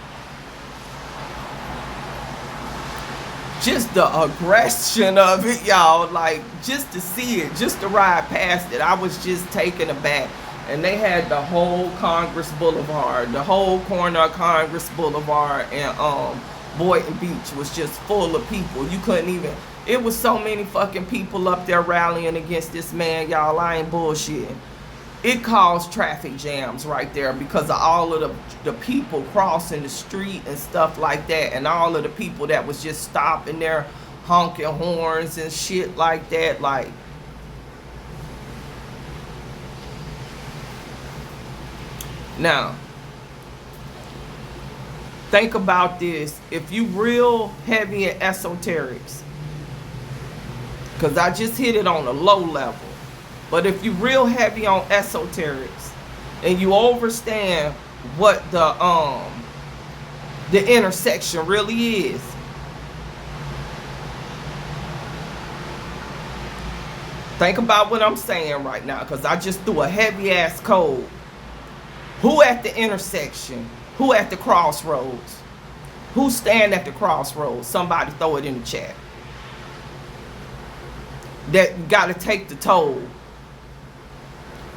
just the aggression of it, y'all. Like, just to see it, just to ride past it, I was just taken aback. And they had the whole Congress Boulevard, the whole corner of Congress Boulevard and Boynton Beach was just full of people. You couldn't even, it was so many fucking people up there rallying against this man, y'all. I ain't bullshitting. It caused traffic jams right there because of all of the people crossing the street and stuff like that, and all of the people that was just stopping there honking horns and shit like that. Like, now, think about this. If you real heavy in esoterics, because I just hit it on a low level, but if you real heavy on esoterics and you understand what the intersection really is, think about what I'm saying right now, because I just threw a heavy ass code. Who at the intersection? Who at the crossroads? Who stand at the crossroads? Somebody throw it in the chat. That got to take the toll.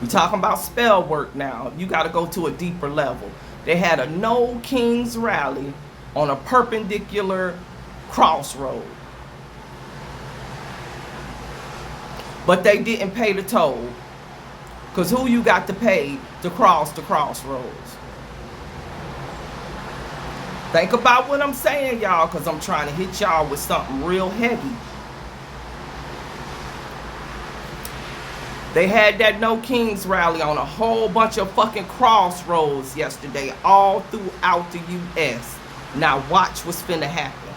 We talking about spell work now. You got to go to a deeper level. They had a No Kings rally on a perpendicular crossroad. But they didn't pay the toll. Because who you got to pay to cross the crossroads? Think about what I'm saying, y'all, because I'm trying to hit y'all with something real heavy. They had that No Kings rally on a whole bunch of fucking crossroads yesterday, all throughout the U.S. Now watch what's finna happen.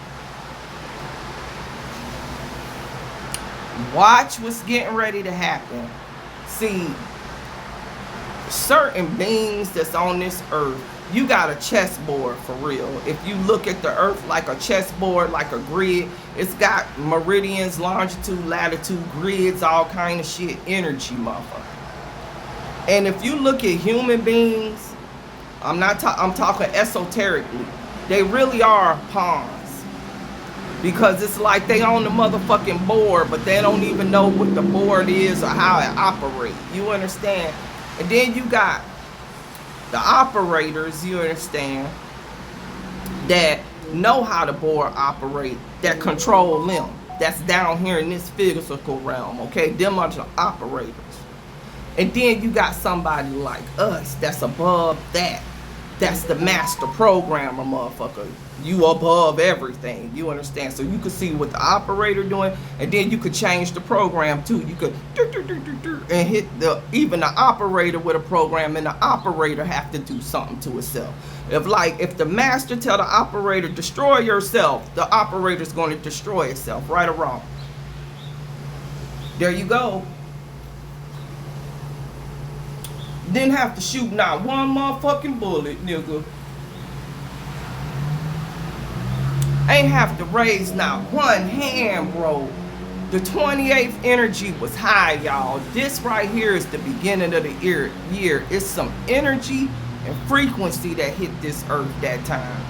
Watch what's getting ready to happen. See, certain beings that's on this earth, you got a chessboard for real. If you look at the earth like a chessboard, like a grid, it's got meridians, longitude, latitude, grids, all kind of shit, energy, motherfucker. And if you look at human beings, I'm talking esoterically, they really are pawns. Because it's like they on the motherfucking board, but they don't even know what the board is or how it operates. You understand? And then you got the operators, you understand, that know how the board operate, that control them. That's down here in this physical realm, okay? Them are the operators. And then you got somebody like us that's above that. That's the master programmer, motherfucker. You above everything, you understand? So you could see what the operator doing, and then you could change the program too. You could and hit even the operator with a program, and the operator have to do something to itself. If the master tell the operator destroy yourself, the operator's going to destroy itself, right or wrong. There you go. Didn't have to shoot not one motherfucking bullet, nigga. Ain't have to raise not one hand, bro. The 28th energy was high, y'all. This right here is the beginning of the year. It's some energy and frequency that hit this earth that time.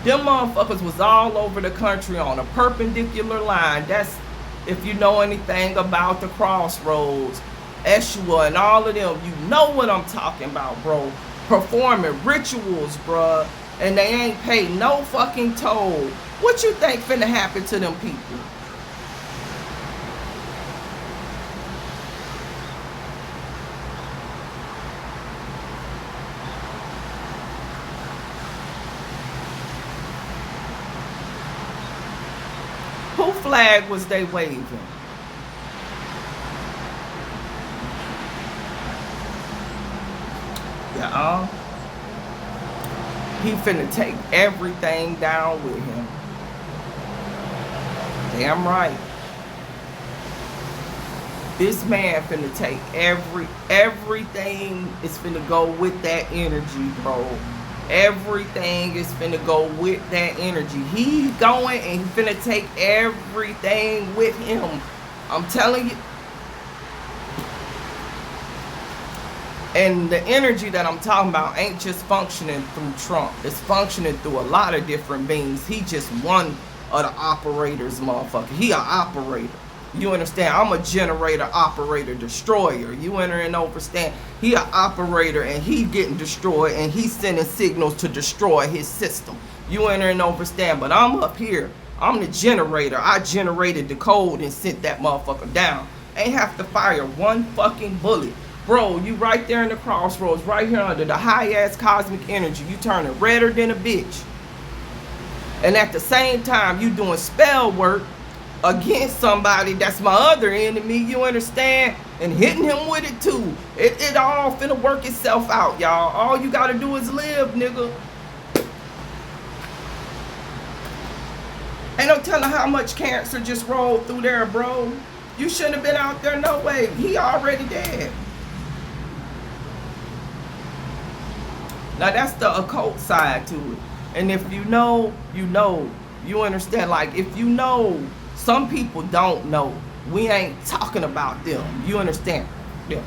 Them motherfuckers was all over the country on a perpendicular line. That's, if you know anything about the crossroads, Eshua and all of them, you know what I'm talking about, bro. Performing rituals, bruh, and they ain't paid no fucking toll. What you think finna happen to them people? Who flag was they waving? Yeah. He finna take everything down with him. Damn right. This man finna take everything is finna go with that energy, bro. Everything is finna go with that energy. He's going and he finna take everything with him. I'm telling you. And the energy that I'm talking about ain't just functioning through Trump. It's functioning through a lot of different beings. He just one of the operators, motherfucker. He an operator. You understand? I'm a generator, operator, destroyer. You understand? He an operator and he getting destroyed and he's sending signals to destroy his system. You understand? But I'm up here. I'm the generator. I generated the code and sent that motherfucker down. Ain't have to fire one fucking bullet. Bro, you right there in the crossroads, right here under the high-ass cosmic energy. You turning redder than a bitch. And at the same time, you doing spell work against somebody that's my other enemy, you understand? And hitting him with it too. It all finna work itself out, y'all. All you gotta do is live, nigga. Ain't no telling how much cancer just rolled through there, bro. You shouldn't have been out there, no way. He already dead. Now that's the occult side to it. And if you know, you know. You understand? Like, if you know, some people don't know. We ain't talking about them. You understand? Yeah.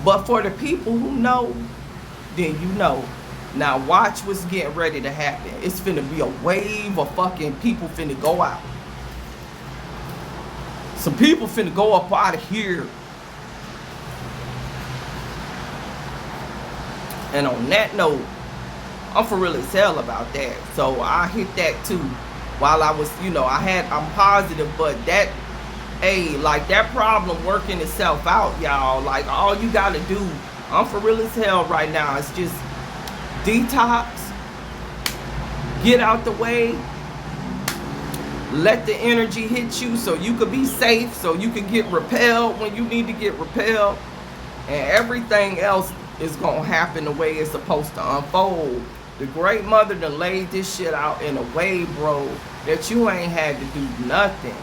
But for the people who know, then you know. Now watch what's getting ready to happen. It's finna be a wave of fucking people finna go out. Some people finna go up out of here. And on that note, I'm for real as hell about that. So I hit that too. While I was, you know, I'm positive, but that, hey, like that problem working itself out, y'all. Like all you gotta do, I'm for real as hell right now. It's just detox, get out the way, let the energy hit you so you could be safe, so you can get repelled when you need to get repelled, and everything else is gonna happen the way it's supposed to unfold. The Great Mother done laid this shit out in a way, bro, that you ain't had to do nothing.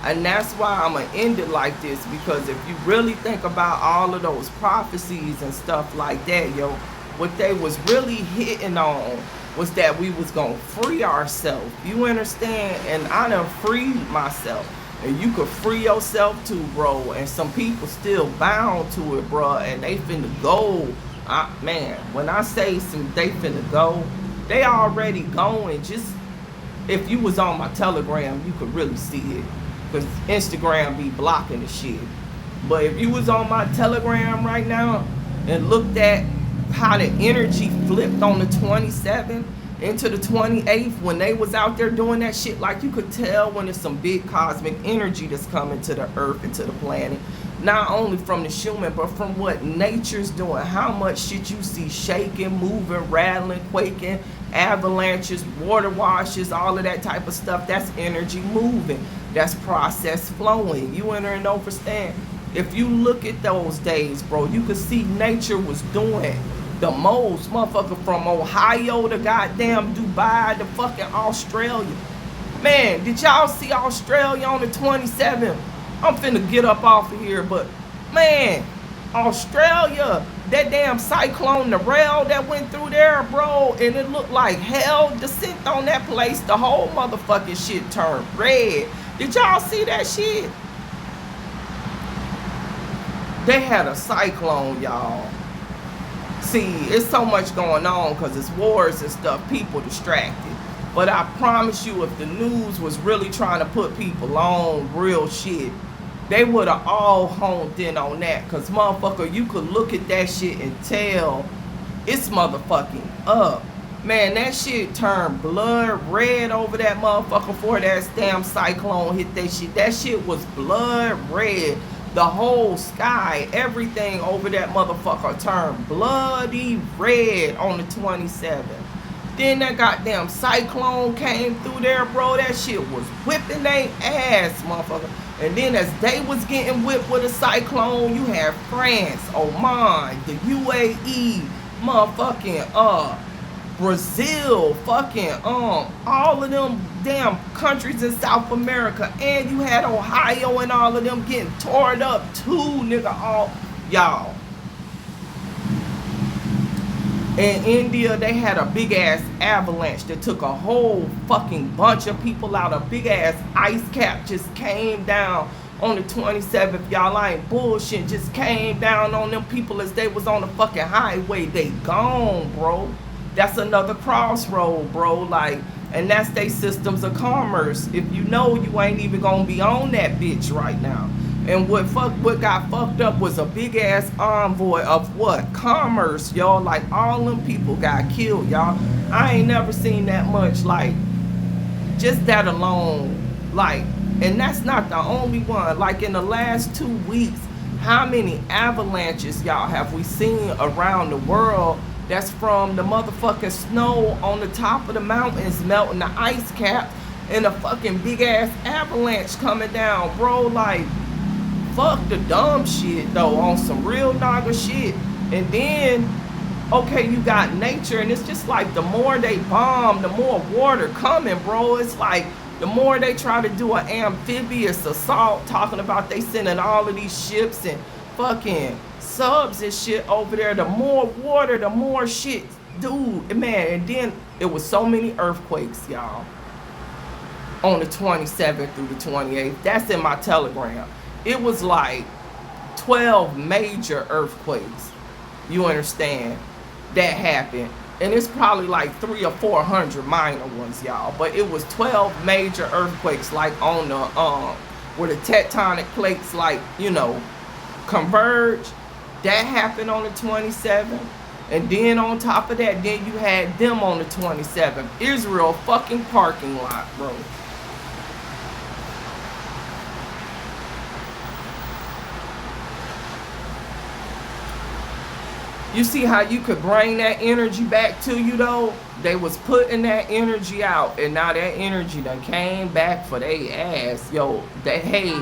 And that's why I'm gonna end it like this, because if you really think about all of those prophecies and stuff like that, yo, what they was really hitting on was that we was gonna free ourselves. You understand? And I done freed myself. And you could free yourself too, bro. And some people still bound to it, bro. And they finna go. Man, when I say they finna go, they already going. Just if you was on my Telegram, you could really see it. Because Instagram be blocking the shit. But if you was on my Telegram right now and looked at how the energy flipped on the 27th into the 28th when they was out there doing that shit, like you could tell when there's some big cosmic energy that's coming to the earth and to the planet, not only from the human but from what nature's doing. How much shit you see shaking, moving, rattling, quaking, avalanches, water washes, all of that type of stuff. That's energy moving, that's process flowing. You understand? If you look at those days, bro, you could see nature was doing the most, motherfucker, from Ohio to goddamn Dubai to fucking Australia. Man, did y'all see Australia on the 27th? I'm finna get up off of here, but man, Australia, that damn cyclone, the rail that went through there, bro, and it looked like hell descent on that place. The whole motherfucking shit turned red. Did y'all see that shit? They had a cyclone, y'all. See, it's so much going on because it's wars and stuff, people distracted. But I promise you, if the news was really trying to put people on real shit, they would have all honed in on that. Because, motherfucker, you could look at that shit and tell it's motherfucking up. Man, that shit turned blood red over that motherfucker before that damn cyclone hit that shit. That shit was blood red. The whole sky, everything over that motherfucker turned bloody red on the 27th. Then that goddamn cyclone came through there, bro. That shit was whipping they ass, motherfucker. And then as they was getting whipped with a cyclone, you had France, Oman, the UAE, motherfucking Brazil, fucking all of them damn countries in South America, and you had Ohio and all of them getting torn up too, nigga. All y'all. In India, they had a big ass avalanche that took a whole fucking bunch of people out. A big ass ice cap just came down on the 27th. Y'all, I ain't bullshit. Just came down on them people as they was on the fucking highway. They gone, bro. That's another crossroad, bro. Like, and that's they systems of commerce. If you know, you ain't even gonna be on that bitch right now. And what got fucked up was a big ass envoy of what? Commerce, y'all. Like, all them people got killed, y'all. I ain't never seen that much. Like, just that alone. Like, and that's not the only one. Like, in the last 2 weeks, how many avalanches, y'all, have we seen around the world? That's from the motherfucking snow on the top of the mountains melting the ice caps and a fucking big ass avalanche coming down, bro. Like, fuck the dumb shit though, on some real naga shit. And then, okay, you got nature, and it's just like the more they bomb, the more water coming, bro. It's like the more they try to do an amphibious assault, talking about they sending all of these ships and fucking subs and shit over there, the more water, the more shit, dude, man. And then it was so many earthquakes, y'all, on the 27th through the 28th. That's in my Telegram. It was like 12 major earthquakes, you understand, that happened. And it's probably like 300 or 400 minor ones, y'all. But it was 12 major earthquakes, like on the where the tectonic plates, like, you know, converge. That happened on the 27th. And then on top of that, then you had them on the 27th. Israel fucking parking lot, bro. You see how you could bring that energy back to you, though? They was putting that energy out, and now that energy done came back for they ass. Yo, that, hey,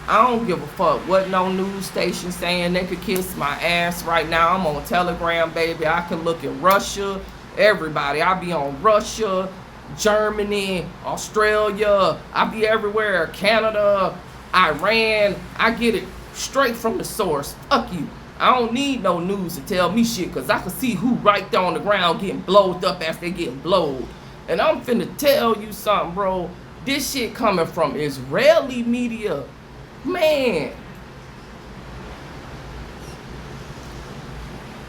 I don't give a fuck what no news station saying. They could kiss my ass right now. I'm on Telegram, baby. I can look at Russia, everybody. I be on Russia, Germany, Australia. I be everywhere, Canada, Iran. I get it straight from the source. Fuck you. I don't need no news to tell me shit, because I can see who right there on the ground getting blowed up as they getting blowed. And I'm finna tell you something, bro. This shit coming from Israeli media. Man.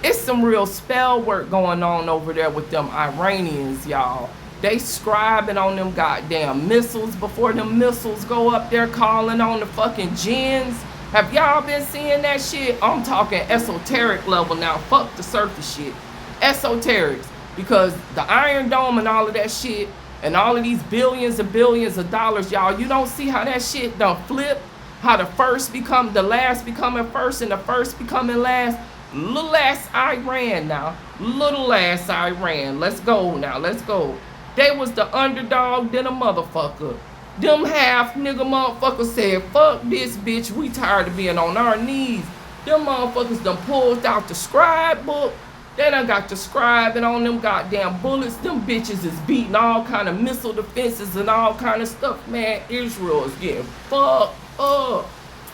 It's some real spell work going on over there with them Iranians, y'all. They scribing on them goddamn missiles before them missiles go up there, calling on the fucking jinns. Have y'all been seeing that shit? I'm talking esoteric level now. Fuck the surface shit. Esoterics. Because the Iron Dome and all of that shit, and all of these billions and billions of dollars, y'all, you don't see how that shit done flip? How the first become the last becoming first and the first becoming last? Little ass Iran now. Little ass Iran. Let's go now. Let's go. They was the underdog than a motherfucker. Them half nigga motherfuckers said, fuck this bitch, we tired of being on our knees. Them motherfuckers done pulled out the scribe book. They done got the scribing on them goddamn bullets. Them bitches is beating all kind of missile defenses and all kind of stuff. Man, Israel is getting fucked up.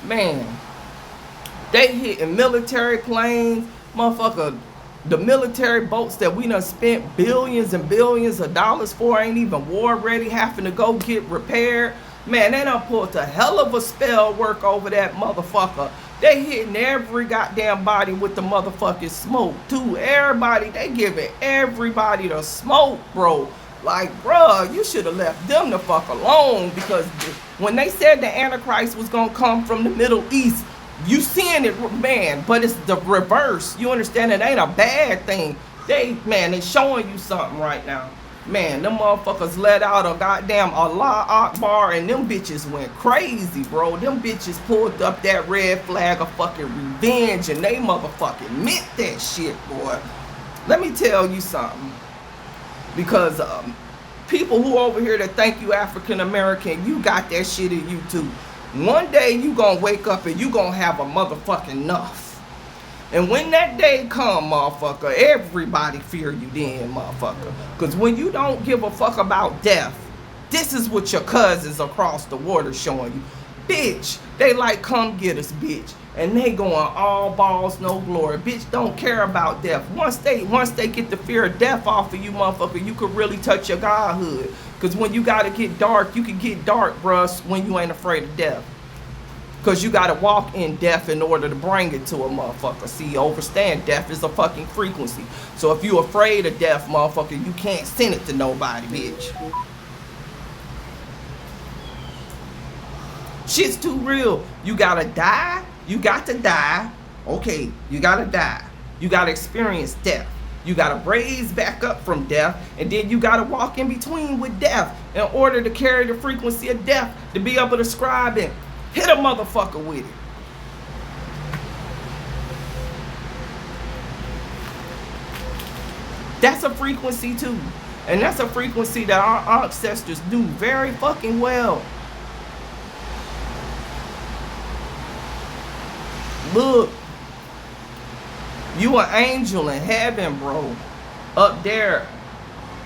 Man, they hitting military planes. Motherfucker, the military boats that we done spent billions and billions of dollars for ain't even war ready, having to go get repaired. Man, they done pulled a hell of a spell work over that motherfucker. They hitting every goddamn body with the motherfucking smoke, too. Everybody, they giving everybody the smoke, bro. Like, bruh, you should have left them the fuck alone, because when they said the Antichrist was gonna come from the Middle East, you seeing it, man, but it's the reverse. You understand? It ain't a bad thing. They showing you something right now. Man, them motherfuckers let out a goddamn Allah Akbar, and them bitches went crazy, bro. Them bitches pulled up that red flag of fucking revenge, and they motherfucking meant that shit, boy. Let me tell you something. Because people who over here that think you African American, you got that shit in you too. One day you gonna wake up and you gonna have a motherfucking enough. And when that day come, motherfucker, everybody fear you then, motherfucker. Because when you don't give a fuck about death, this is what your cousins across the water showing you. Bitch, they like, come get us, bitch. And they going all balls, no glory. Bitch don't care about death. Once they get the fear of death off of you, motherfucker, you could really touch your godhood. Because when you gotta get dark, you can get dark, bruh, when you ain't afraid of death. Because you got to walk in death in order to bring it to a motherfucker. See, overstand, death is a fucking frequency. So if you afraid of death, motherfucker, you can't send it to nobody, bitch. Shit's too real. You got to die. You got to die. Okay, you got to die. You got to experience death. You got to raise back up from death. And then you got to walk in between with death in order to carry the frequency of death, to be able to describe it. Hit a motherfucker with it. That's a frequency too. And that's a frequency that our ancestors do very fucking well. Look, you an angel in heaven, bro. Up there.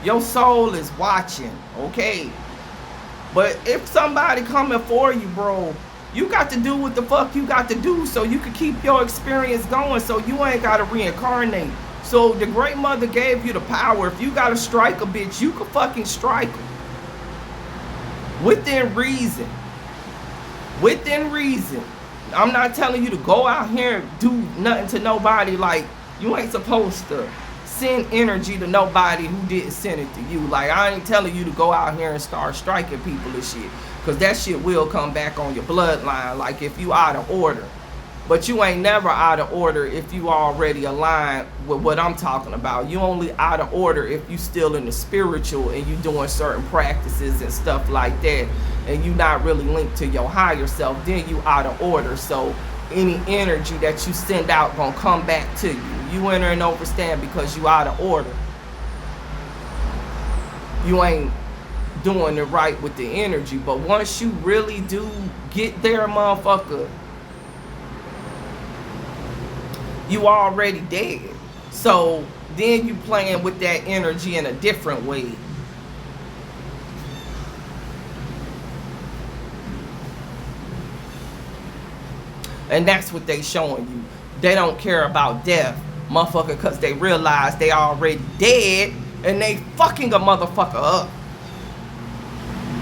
Your soul is watching, okay? But if somebody coming for you, bro, you got to do what the fuck you got to do so you can keep your experience going, so you ain't got to reincarnate. So the Great Mother gave you the power. If you got to strike a bitch, you can fucking strike her. Within reason. Within reason. I'm not telling you to go out here and do nothing to nobody. Like, you ain't supposed to send energy to nobody who didn't send it to you. Like, I ain't telling you to go out here and start striking people and shit. Because that shit will come back on your bloodline, like if you out of order. But you ain't never out of order if you already aligned with what I'm talking about. You only out of order if you still in the spiritual and you doing certain practices and stuff like that. And you not really linked to your higher self, then you out of order. So any energy that you send out gonna come back to you. You enter and overstand because you out of order. You ain't doing it right with the energy. But once you really do get there, motherfucker, you already dead. So then you playing with that energy in a different way. And that's what they showing you. They don't care about death, motherfucker, because they realize they already dead and they fucking a motherfucker up.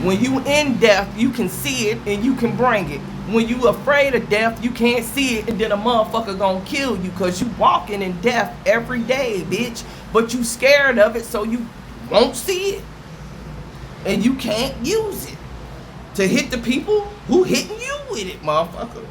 When you in death, you can see it and you can bring it. When you afraid of death, you can't see it and then a motherfucker gonna kill you because you walking in death every day, bitch. But you scared of it, so you won't see it. And you can't use it to hit the people who hitting you with it, motherfucker.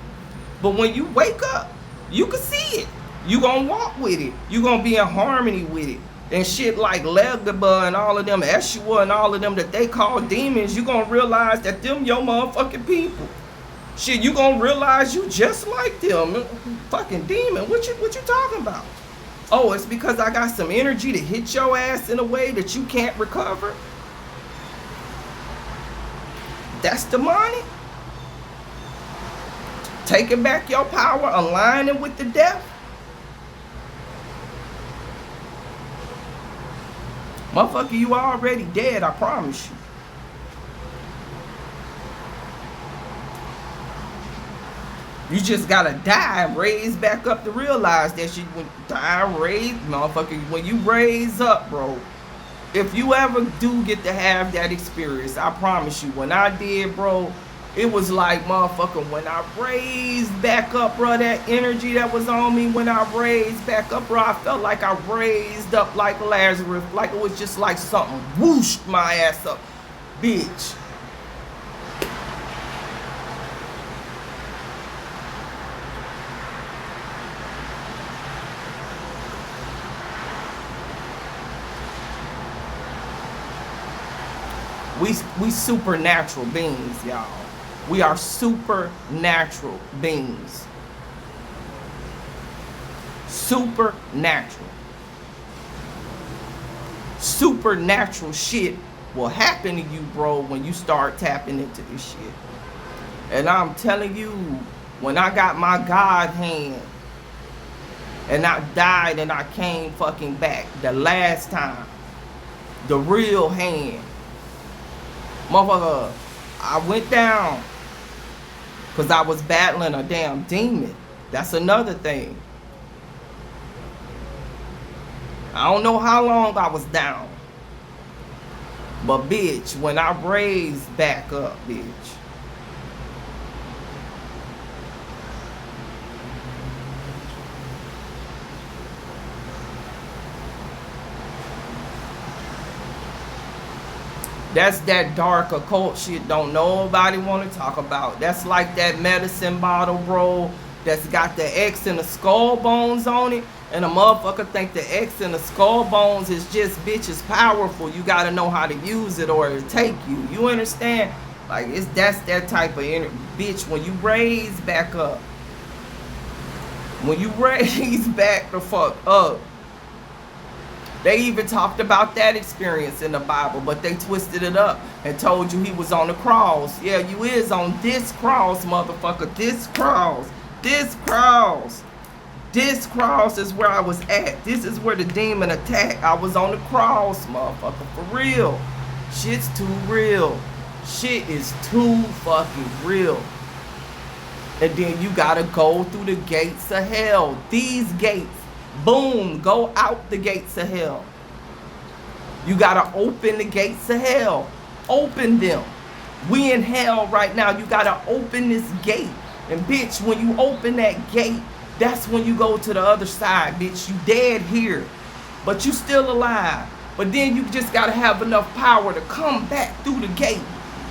But when you wake up, you can see it. You gonna walk with it. You gonna be in harmony with it. And shit like Legaba and all of them, Eshua and all of them that they call demons, you gonna realize that them your motherfucking people. Shit, you gonna realize you just like them. Fucking demon, what you talking about? Oh, it's because I got some energy to hit your ass in a way that you can't recover? That's demonic? Taking back your power, aligning with the death? Motherfucker, you already dead, I promise you. You just gotta die and raise back up to realize that shit. When die, raise, motherfucker, when you raise up, bro, if you ever do get to have that experience, I promise you, when I did, bro, it was like, motherfucker, when I raised back up, bro, that energy that was on me, when I raised back up, bro, I felt like I raised up like Lazarus, like it was just like something whooshed my ass up, bitch. We supernatural beings, y'all. We are supernatural beings. Supernatural. Supernatural shit will happen to you, bro, when you start tapping into this shit. And I'm telling you, when I got my God hand, And I died and I came fucking back the last time. The real hand. Motherfucker, I went down because I was battling a damn demon. That's another thing. I don't know how long I was down. But bitch, when I raised back up, bitch. That's that dark occult shit don't nobody want to talk about. That's like that medicine bottle, bro, that's got the X and the skull bones on it. And a motherfucker think the X and the skull bones is just bitches powerful. You gotta know how to use it or it'll take you. You understand? Like, that's that type of bitch. When you raise back up, when you raise back the fuck up, they even talked about that experience in the Bible, but they twisted it up and told you he was on the cross. Yeah, you is on this cross, motherfucker. This cross. This cross. This cross is where I was at. This is where the demon attacked. I was on the cross, motherfucker. For real. Shit's too real. Shit is too fucking real. And then you gotta go through the gates of hell. These gates. Boom, go out the gates of hell. You gotta open the gates of hell. Open them. We in hell right now. You gotta open this gate. And bitch, when you open that gate, that's when you go to the other side, bitch. You dead here, but you still alive. But then you just gotta have enough power to come back through the gate.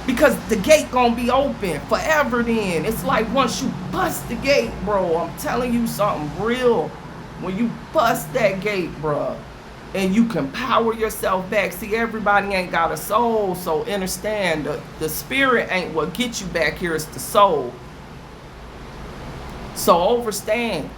Because the gate gonna be open forever then. It's like once you bust the gate, bro, I'm telling you something real. When you bust that gate, bruh, and you can power yourself back. See, everybody ain't got a soul, so understand the spirit ain't what gets you back here, it's the soul. So understand,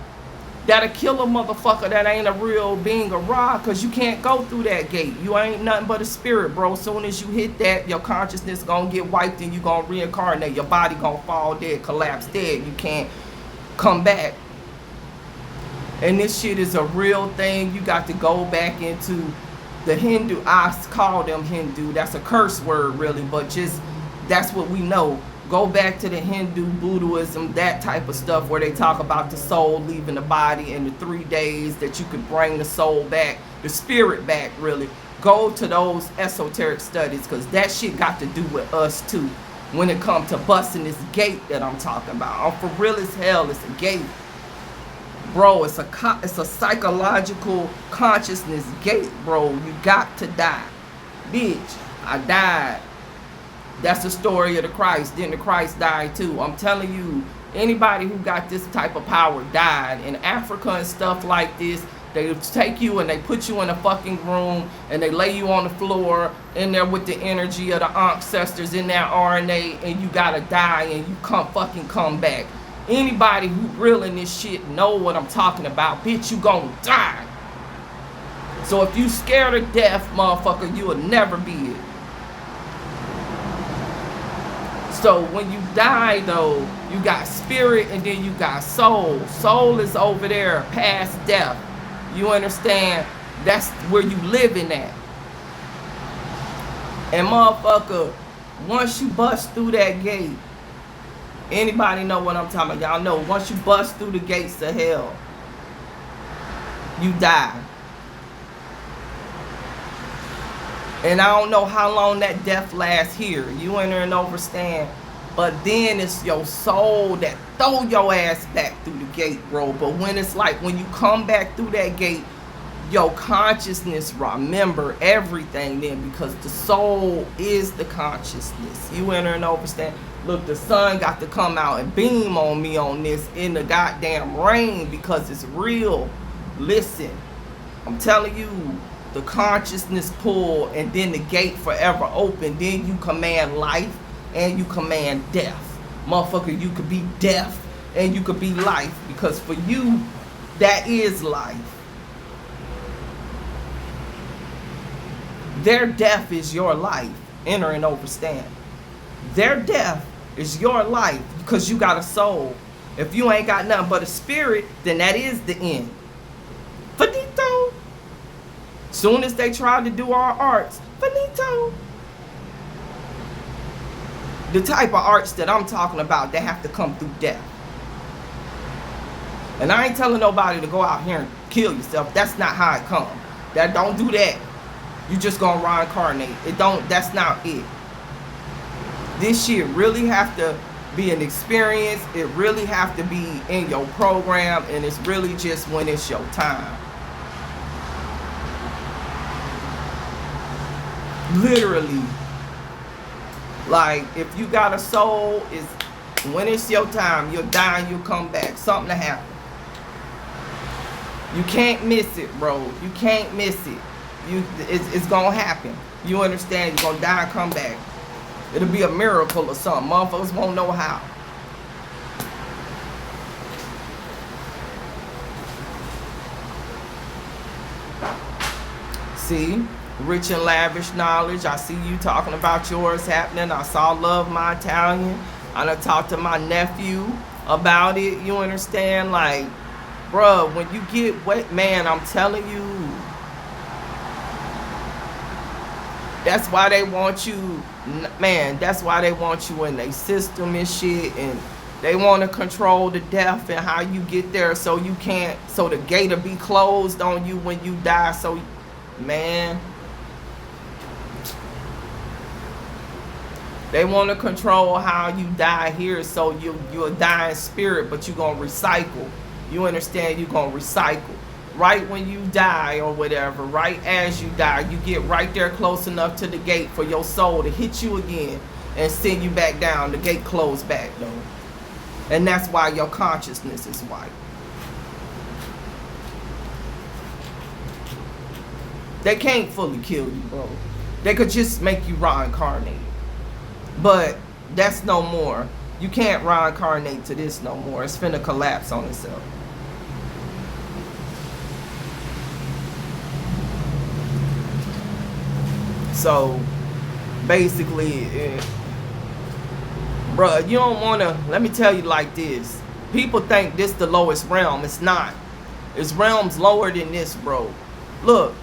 that'll kill a motherfucker that ain't a real being of Ra, because you can't go through that gate. You ain't nothing but a spirit, bro. Soon as you hit that, your consciousness gonna get wiped and you gonna reincarnate. Your body gonna fall dead, collapse dead. You can't come back. And this shit is a real thing. You got to go back into the Hindu. I call them Hindu. That's a curse word, really, but just that's what we know. Go back to the Hindu, Buddhism, that type of stuff where they talk about the soul leaving the body in the 3 days that you could bring the soul back, the spirit back, really. Go to those esoteric studies, because that shit got to do with us too when it comes to busting this gate that I'm talking about. I'm for real as hell. It's a gate. Bro, it's a psychological consciousness gate, bro. You got to die. Bitch, I died. That's the story of the Christ. Then the Christ died too. I'm telling you, anybody who got this type of power died. In Africa and stuff like this, they take you and they put you in a fucking room and they lay you on the floor in there with the energy of the ancestors in that RNA, and you gotta die and you fucking come back. Anybody who real in this shit know what I'm talking about. Bitch, you gonna die. So if you scared of death, motherfucker, you will never be it. So when you die, though, you got spirit and then you got soul. Soul is over there past death. You understand? That's where you living at. And motherfucker, once you bust through that gate, anybody know what I'm talking about? Y'all know, once you bust through the gates of hell, you die. And I don't know how long that death lasts here. You enter and overstand. But then it's your soul that throw your ass back through the gate, bro. But when it's like, when you come back through that gate, your consciousness remember everything then, because the soul is the consciousness. You enter and overstand. Look, the sun got to come out and beam on me on this in the goddamn rain, because it's real. Listen, I'm telling you, the consciousness pull and then the gate forever open. Then you command life and you command death. Motherfucker, you could be death and you could be life, because for you, that is life. Their death is your life. Enter and overstand. Their death is your life, because you got a soul. If you ain't got nothing but a spirit, then that is the end. Soon as they try to do our arts, finito. The type of arts that I'm talking about, they have to come through death. And I ain't telling nobody to go out here and kill yourself. That's not how it comes. That don't do that. You just gonna reincarnate. It don't. That's not it. This shit really have to be an experience. It really have to be in your program, and it's really just when it's your time. Literally. Like, if you got a soul, it's when it's your time. You'll die and you'll come back. Something to happen. You can't miss it, bro. You can't miss it. It's gonna happen. You understand? You're gonna die and come back. It'll be a miracle or something. Motherfuckers won't know how. See? Rich and lavish knowledge. I see you talking about yours happening. I saw Love My Italian. I done talked to my nephew about it. You understand? Like, bruh, when you get wet, man, I'm telling you, that's why they want you, man, that's why they want you in their system and shit, and they want to control the death and how you get there, so you can't, so the gate will be closed on you when you die, so, man, they want to control how you die here, so you'll die in spirit, but you're going to recycle. You understand? You're going to recycle. Right when you die or whatever, right as you die, you get right there close enough to the gate for your soul to hit you again and send you back down. The gate closed back, though. And that's why your consciousness is white. They can't fully kill you, bro. They could just make you reincarnate. But that's no more. You can't reincarnate to this no more. It's finna collapse on itself. So, basically, bruh, you don't want to, let me tell you like this. People think this the lowest realm. It's not. It's realms lower than this, bro. Look,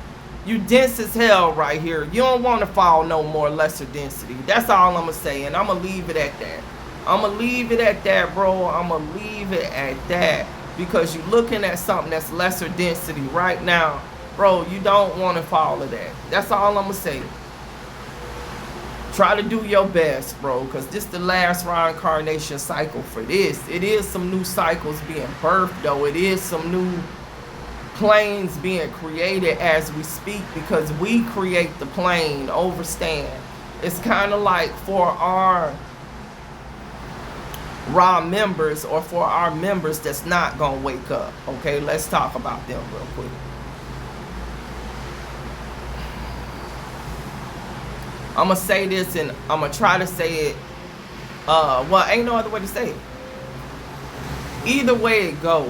you dense as hell right here. You don't want to fall no more lesser density. That's all I'm going to say, and I'm going to leave it at that. I'm going to leave it at that, bro. I'm going to leave it at that. Because you're looking at something that's lesser density right now. Bro, you don't want to fall to that. That's all I'm going to say. Try to do your best, bro. Because this is the last reincarnation cycle for this. It is some new cycles being birthed, though. It is some new planes being created as we speak. Because we create the plane, overstand. It's kind of like for our raw members, or for our members that's not gonna wake up. Okay, let's talk about them real quick. I'm gonna say this, and I'm gonna try to say it, well, ain't no other way to say it. Either way it go,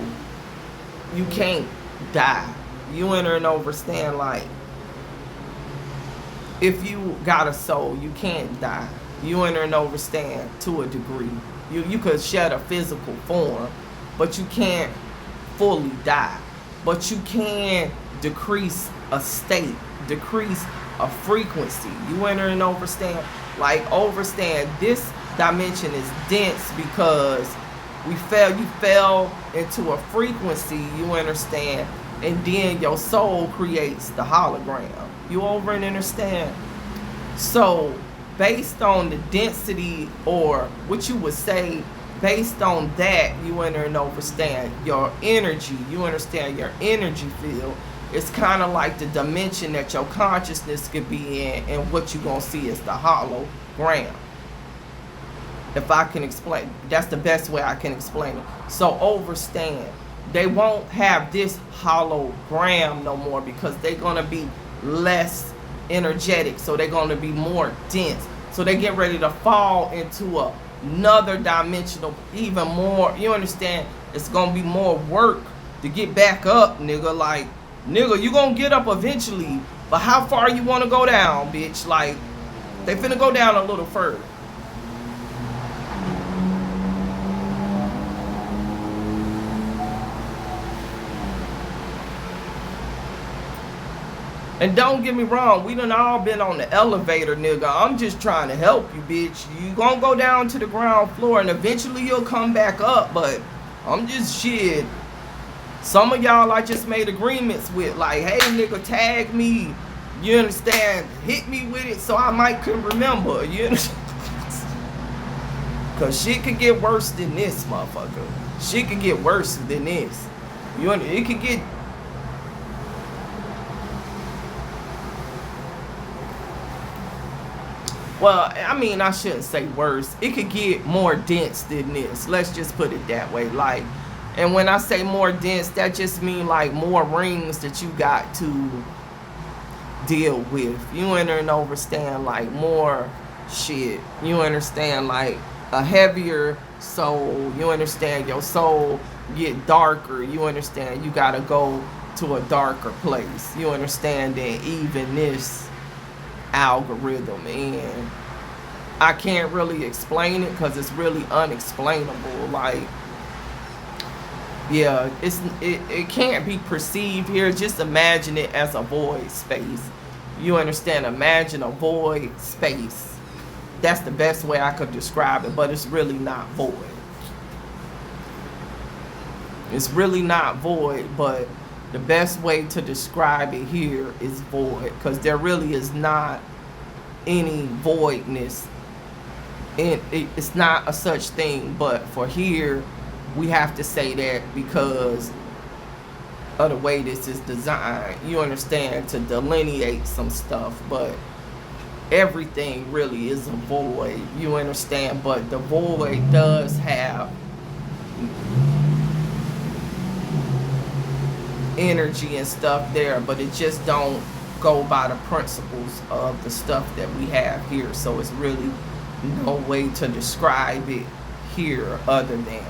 you can't die. You enter and overstand, like, if you got a soul, you can't die. You enter and overstand to a degree. You could shed a physical form, but you can't fully die. But you can decrease a state, decrease a frequency. You enter and overstand. Like, overstand, this dimension is dense because you fell into a frequency, you understand, and then your soul creates the hologram. You over and understand? So, based on the density, or what you would say, based on that, you enter and overstand your energy. You understand your energy field. It's kind of like the dimension that your consciousness could be in, and what you're going to see is the hologram. If I can explain, that's the best way I can explain it. So overstand. They won't have this hologram no more, because they're going to be less energetic, so they're going to be more dense, so they get ready to fall into another dimensional, even more, you understand? It's going to be more work to get back up, nigga. Like, nigga, you going to get up eventually, but how far you want to go down, bitch? Like, they finna go down a little further. And don't get me wrong, we done all been on the elevator, nigga. I'm just trying to help you, bitch. You gonna go down to the ground floor and eventually you'll come back up, but I'm just shit. Some of y'all I just made agreements with, like, hey nigga, tag me. You understand? Hit me with it so I might can remember, you understand? Cause shit could get worse than this, motherfucker. Shit could get worse than this. It could get... Well, I mean, I shouldn't say worse. It could get more dense than this. Let's just put it that way. Like, and when I say more dense, that just mean like more rings that you got to deal with. You understand, like more shit. You understand, like a heavier soul. You understand, your soul get darker. You understand, you gotta go to a darker place. You understand that even this algorithm, and I can't really explain it because it's really unexplainable. Like, yeah, it can't be perceived here. Just imagine it as a void space. You understand? Imagine a void space. That's the best way I could describe it, but it's really not void. It's really not void, but the best way to describe it here is void, because there really is not any voidness. It's not a such thing, but for here, we have to say that because of the way this is designed, you understand, to delineate some stuff, but everything really is a void, you understand, but the void does have energy and stuff there, but it just don't go by the principles of the stuff that we have here. So it's really no way to describe it here other than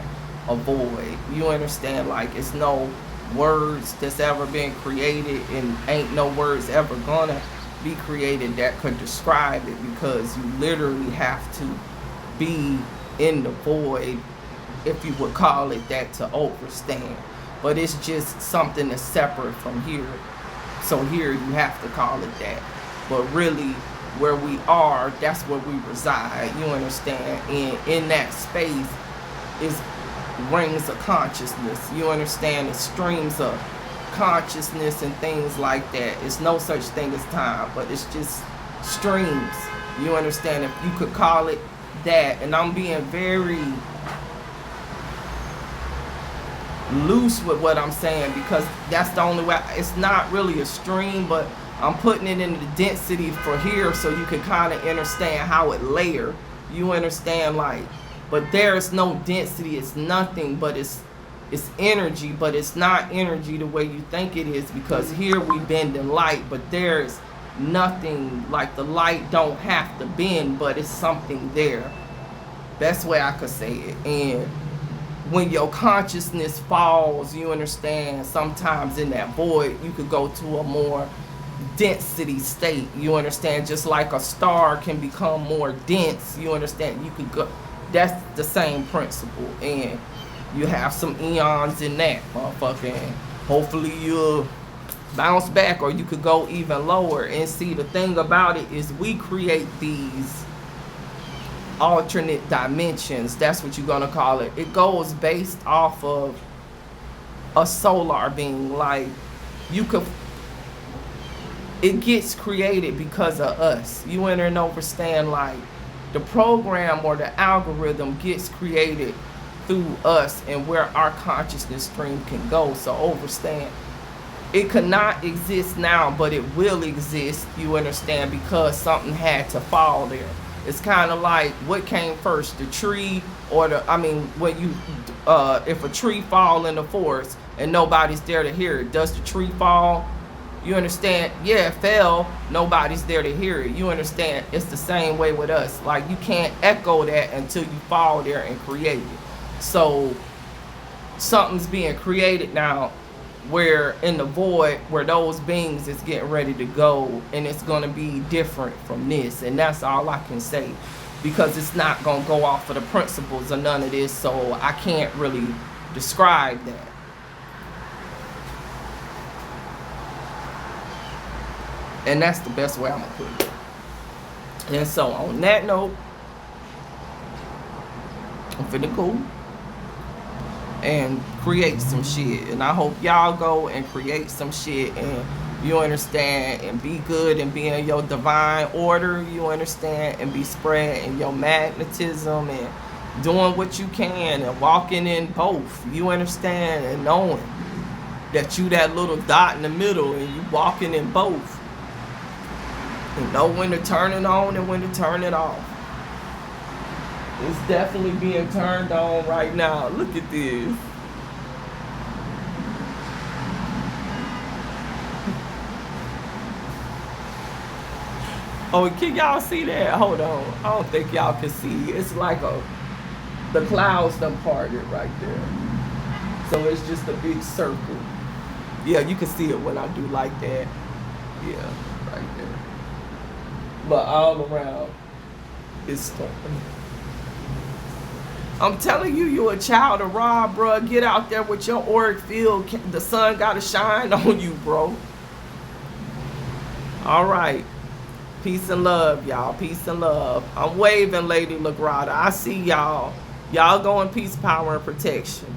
a void. You understand? Like, it's no words that's ever been created, and ain't no words ever gonna be created that could describe it, because you literally have to be in the void, if you would call it that, to understand. But it's just something that's separate from here. So here you have to call it that. But really, where we are, that's where we reside. You understand? And in that space is rings of consciousness. You understand? It's streams of consciousness and things like that. It's no such thing as time, but it's just streams. You understand? If you could call it that. And I'm being very loose with what I'm saying, because that's the only way. It's not really a stream, but I'm putting it in the density for here so you can kind of understand how it layer. You understand? Like, but there's no density. It's nothing, but it's energy, but it's not energy the way you think it is, because here we bend in light, but there's nothing. Like, the light don't have to bend, but it's something there. Best way I could say it. And when your consciousness falls, you understand, sometimes in that void, you could go to a more density state. You understand? Just like a star can become more dense, you understand? You could go, that's the same principle. And you have some eons in that motherfucker, and hopefully you'll bounce back, or you could go even lower. And see, the thing about it is we create these alternate dimensions. That's what you're gonna call it. It goes based off of a solar being. Like, you could, it gets created because of us. You enter and understand, like, the program or the algorithm gets created through us and where our consciousness stream can go. So understand, it could not exist now, but it will exist, you understand, because something had to fall there. It's kind of like, what came first, the tree or the, I mean, when you, if a tree fall in the forest and nobody's there to hear it, does the tree fall? You understand? Yeah, it fell, nobody's there to hear it. You understand? It's the same way with us. Like, you can't echo that until you fall there and create it. So something's being created now, where in the void, where those beings is getting ready to go, and it's going to be different from this. And that's all I can say, because it's not going to go off of the principles of none of this, so I can't really describe that. And that's the best way I'm going to put it. And so on that note, I'm finna go and create some shit. And I hope y'all go and create some shit, and you understand, and be good and be in your divine order, you understand, and be spread in your magnetism and doing what you can and walking in both, you understand, and knowing that you that little dot in the middle and you walking in both. And know when to turn it on and when to turn it off. It's definitely being turned on right now. Look at this. Oh, can y'all see that? Hold on. I don't think y'all can see. It's like the clouds done parted right there. So it's just a big circle. Yeah, you can see it when I do like that. Yeah, right there. But all around, it's storming. I'm telling you, you're a child of Ra, bro. Get out there with your auric field. The sun got to shine on you, bro. All right. Peace and love, y'all. Peace and love. I'm waving, Lady Lagrada. I see y'all. Y'all go in peace, power, and protection.